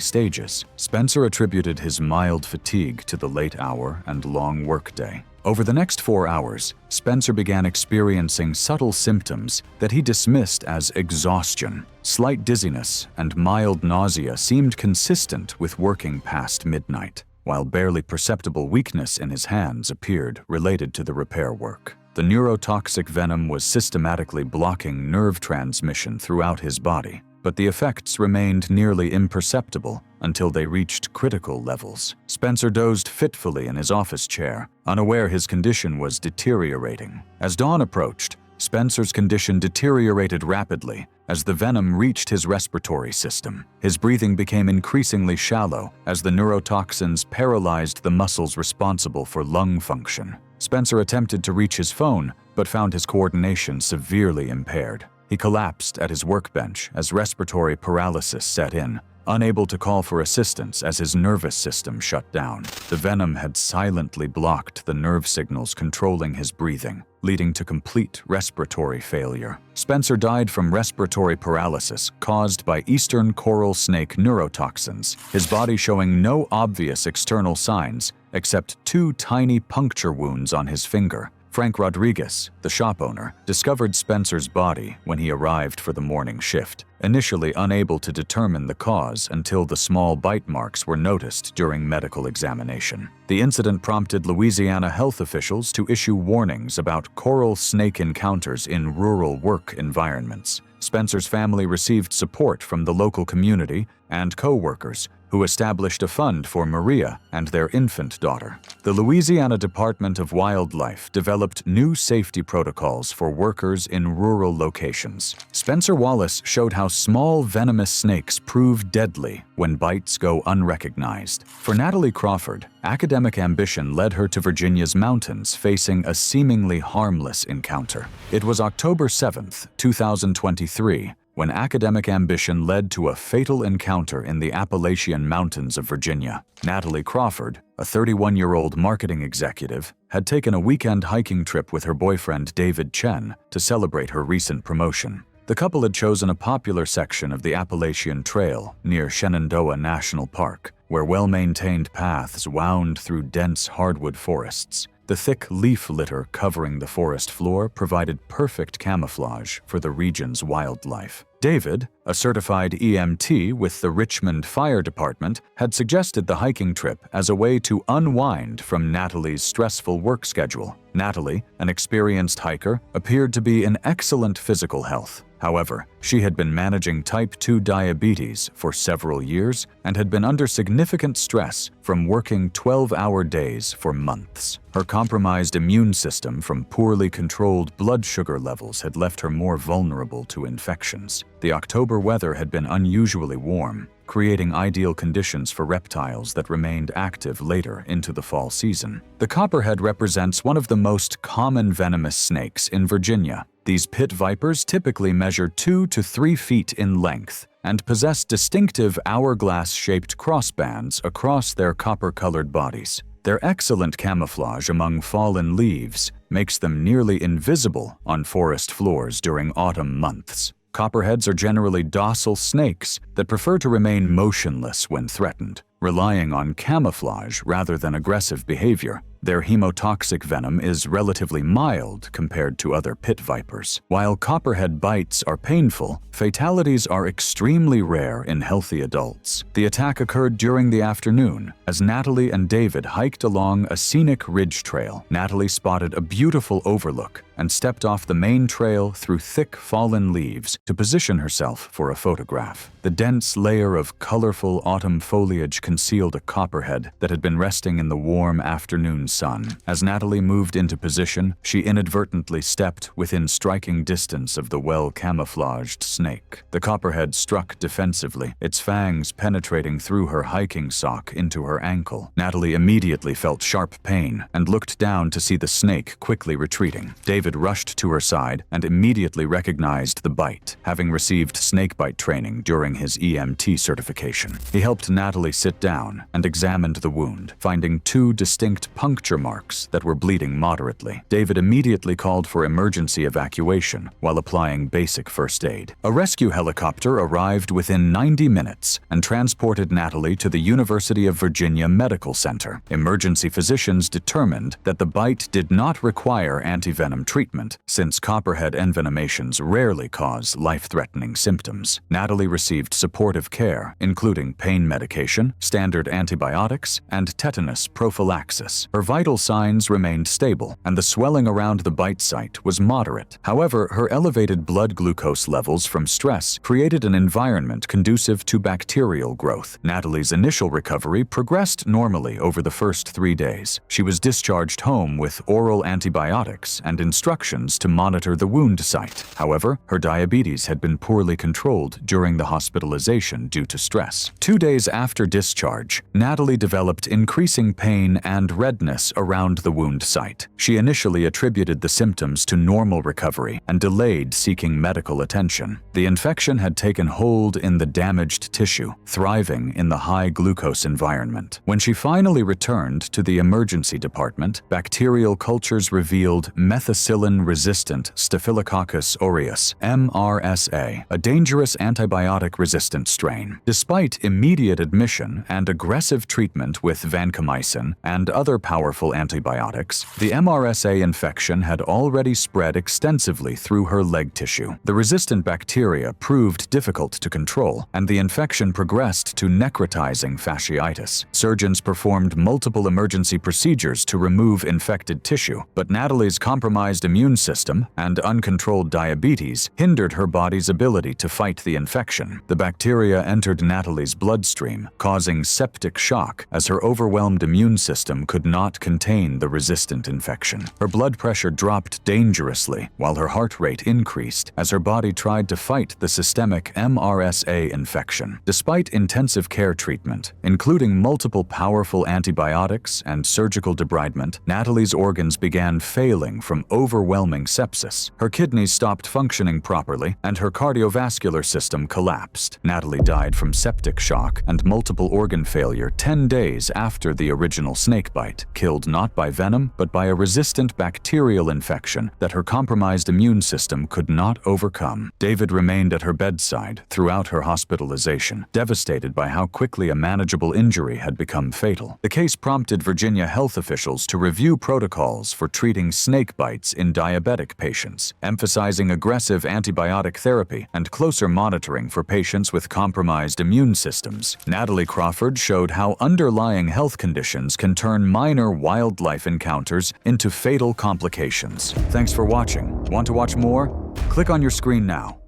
stages. Spencer attributed his mild fatigue to the late hour and long workday. Over the next 4 hours, Spencer began experiencing subtle symptoms that he dismissed as exhaustion. Slight dizziness and mild nausea seemed consistent with working past midnight, while barely perceptible weakness in his hands appeared related to the repair work. The neurotoxic venom was systematically blocking nerve transmission throughout his body, but the effects remained nearly imperceptible until they reached critical levels. Spencer dozed fitfully in his office chair, unaware his condition was deteriorating. As dawn approached, Spencer's condition deteriorated rapidly as the venom reached his respiratory system. His breathing became increasingly shallow as the neurotoxins paralyzed the muscles responsible for lung function. Spencer attempted to reach his phone, but found his coordination severely impaired. He collapsed at his workbench as respiratory paralysis set in, unable to call for assistance as his nervous system shut down. The venom had silently blocked the nerve signals controlling his breathing, leading to complete respiratory failure. Spencer died from respiratory paralysis caused by eastern coral snake neurotoxins, his body showing no obvious external signs except 2 tiny puncture wounds on his finger. Frank Rodriguez, the shop owner, discovered Spencer's body when he arrived for the morning shift, initially unable to determine the cause until the small bite marks were noticed during medical examination. The incident prompted Louisiana health officials to issue warnings about coral snake encounters in rural work environments. Spencer's family received support from the local community and co-workers, who established a fund for Maria and their infant daughter. The Louisiana Department of Wildlife developed new safety protocols for workers in rural locations. Spencer Wallace showed how small venomous snakes prove deadly when bites go unrecognized. For Natalie Crawford, academic ambition led her to Virginia's mountains, facing a seemingly harmless encounter. It was October 7th, 2023, when academic ambition led to a fatal encounter in the Appalachian Mountains of Virginia. Natalie Crawford, a 31-year-old marketing executive, had taken a weekend hiking trip with her boyfriend David Chen to celebrate her recent promotion. The couple had chosen a popular section of the Appalachian Trail near Shenandoah National Park, where well-maintained paths wound through dense hardwood forests. The thick leaf litter covering the forest floor provided perfect camouflage for the region's wildlife. David, a certified EMT with the Richmond Fire Department, had suggested the hiking trip as a way to unwind from Natalie's stressful work schedule. Natalie, an experienced hiker, appeared to be in excellent physical health. However, she had been managing type 2 diabetes for several years and had been under significant stress from working 12-hour days for months. Her compromised immune system from poorly controlled blood sugar levels had left her more vulnerable to infections. The October weather had been unusually warm, creating ideal conditions for reptiles that remained active later into the fall season. The copperhead represents one of the most common venomous snakes in Virginia. These pit vipers typically measure 2 to 3 feet in length and possess distinctive hourglass-shaped crossbands across their copper-colored bodies. Their excellent camouflage among fallen leaves makes them nearly invisible on forest floors during autumn months. Copperheads are generally docile snakes that prefer to remain motionless when threatened, relying on camouflage rather than aggressive behavior. Their hemotoxic venom is relatively mild compared to other pit vipers. While copperhead bites are painful, fatalities are extremely rare in healthy adults. The attack occurred during the afternoon as Natalie and David hiked along a scenic ridge trail. Natalie spotted a beautiful overlook and stepped off the main trail through thick fallen leaves to position herself for a photograph. The dense layer of colorful autumn foliage concealed a copperhead that had been resting in the warm afternoon sun. As Natalie moved into position, she inadvertently stepped within striking distance of the well-camouflaged snake. The copperhead struck defensively, its fangs penetrating through her hiking sock into her ankle. Natalie immediately felt sharp pain and looked down to see the snake quickly retreating. David rushed to her side and immediately recognized the bite, having received snakebite training during his EMT certification. He helped Natalie sit down and examined the wound, finding 2 distinct puncture marks that were bleeding moderately. David immediately called for emergency evacuation while applying basic first aid. A rescue helicopter arrived within 90 minutes and transported Natalie to the University of Virginia Medical Center. Emergency physicians determined that the bite did not require antivenom treatment, since copperhead envenomations rarely cause life-threatening symptoms. Natalie received supportive care, including pain medication, standard antibiotics, and tetanus prophylaxis. Her vital signs remained stable, and the swelling around the bite site was moderate. However, her elevated blood glucose levels from stress created an environment conducive to bacterial growth. Natalie's initial recovery progressed normally over the first 3 days. She was discharged home with oral antibiotics and instructions to monitor the wound site. However, her diabetes had been poorly controlled during the hospitalization due to stress. 2 days after discharge, Natalie developed increasing pain and redness around the wound site. She initially attributed the symptoms to normal recovery and delayed seeking medical attention. The infection had taken hold in the damaged tissue, thriving in the high glucose environment. When she finally returned to the emergency department, bacterial cultures revealed methicillin-resistant Staphylococcus aureus, MRSA, a dangerous antibiotic-resistant strain. Despite immediate admission and aggressive treatment with vancomycin and other powerful antibiotics, the MRSA infection had already spread extensively through her leg tissue. The resistant bacteria proved difficult to control, and the infection progressed to necrotizing fasciitis. Surgeons performed multiple emergency procedures to remove infected tissue, but Natalie's compromised immune system and uncontrolled diabetes hindered her body's ability to fight the infection. The bacteria entered Natalie's bloodstream, causing septic shock as her overwhelmed immune system could not contain the resistant infection. Her blood pressure dropped dangerously while her heart rate increased as her body tried to fight the systemic MRSA infection. Despite intensive care treatment, including multiple powerful antibiotics and surgical debridement, Natalie's organs began failing from overwhelming sepsis. Her kidneys stopped functioning properly, and her cardiovascular system collapsed. Natalie died from septic shock and multiple organ failure 10 days after the original snakebite, killed not by venom, but by a resistant bacterial infection that her compromised immune system could not overcome. David remained at her bedside throughout her hospitalization, devastated by how quickly a manageable injury had become fatal. The case prompted Virginia health officials to review protocols for treating snake bites in diabetic patients, emphasizing aggressive antibiotic therapy and closer monitoring for patients with compromised immune systems. Natalie Crawford showed how underlying health conditions can turn minor wildlife encounters into fatal complications. Thanks for watching. Want to watch more? Click on your screen now.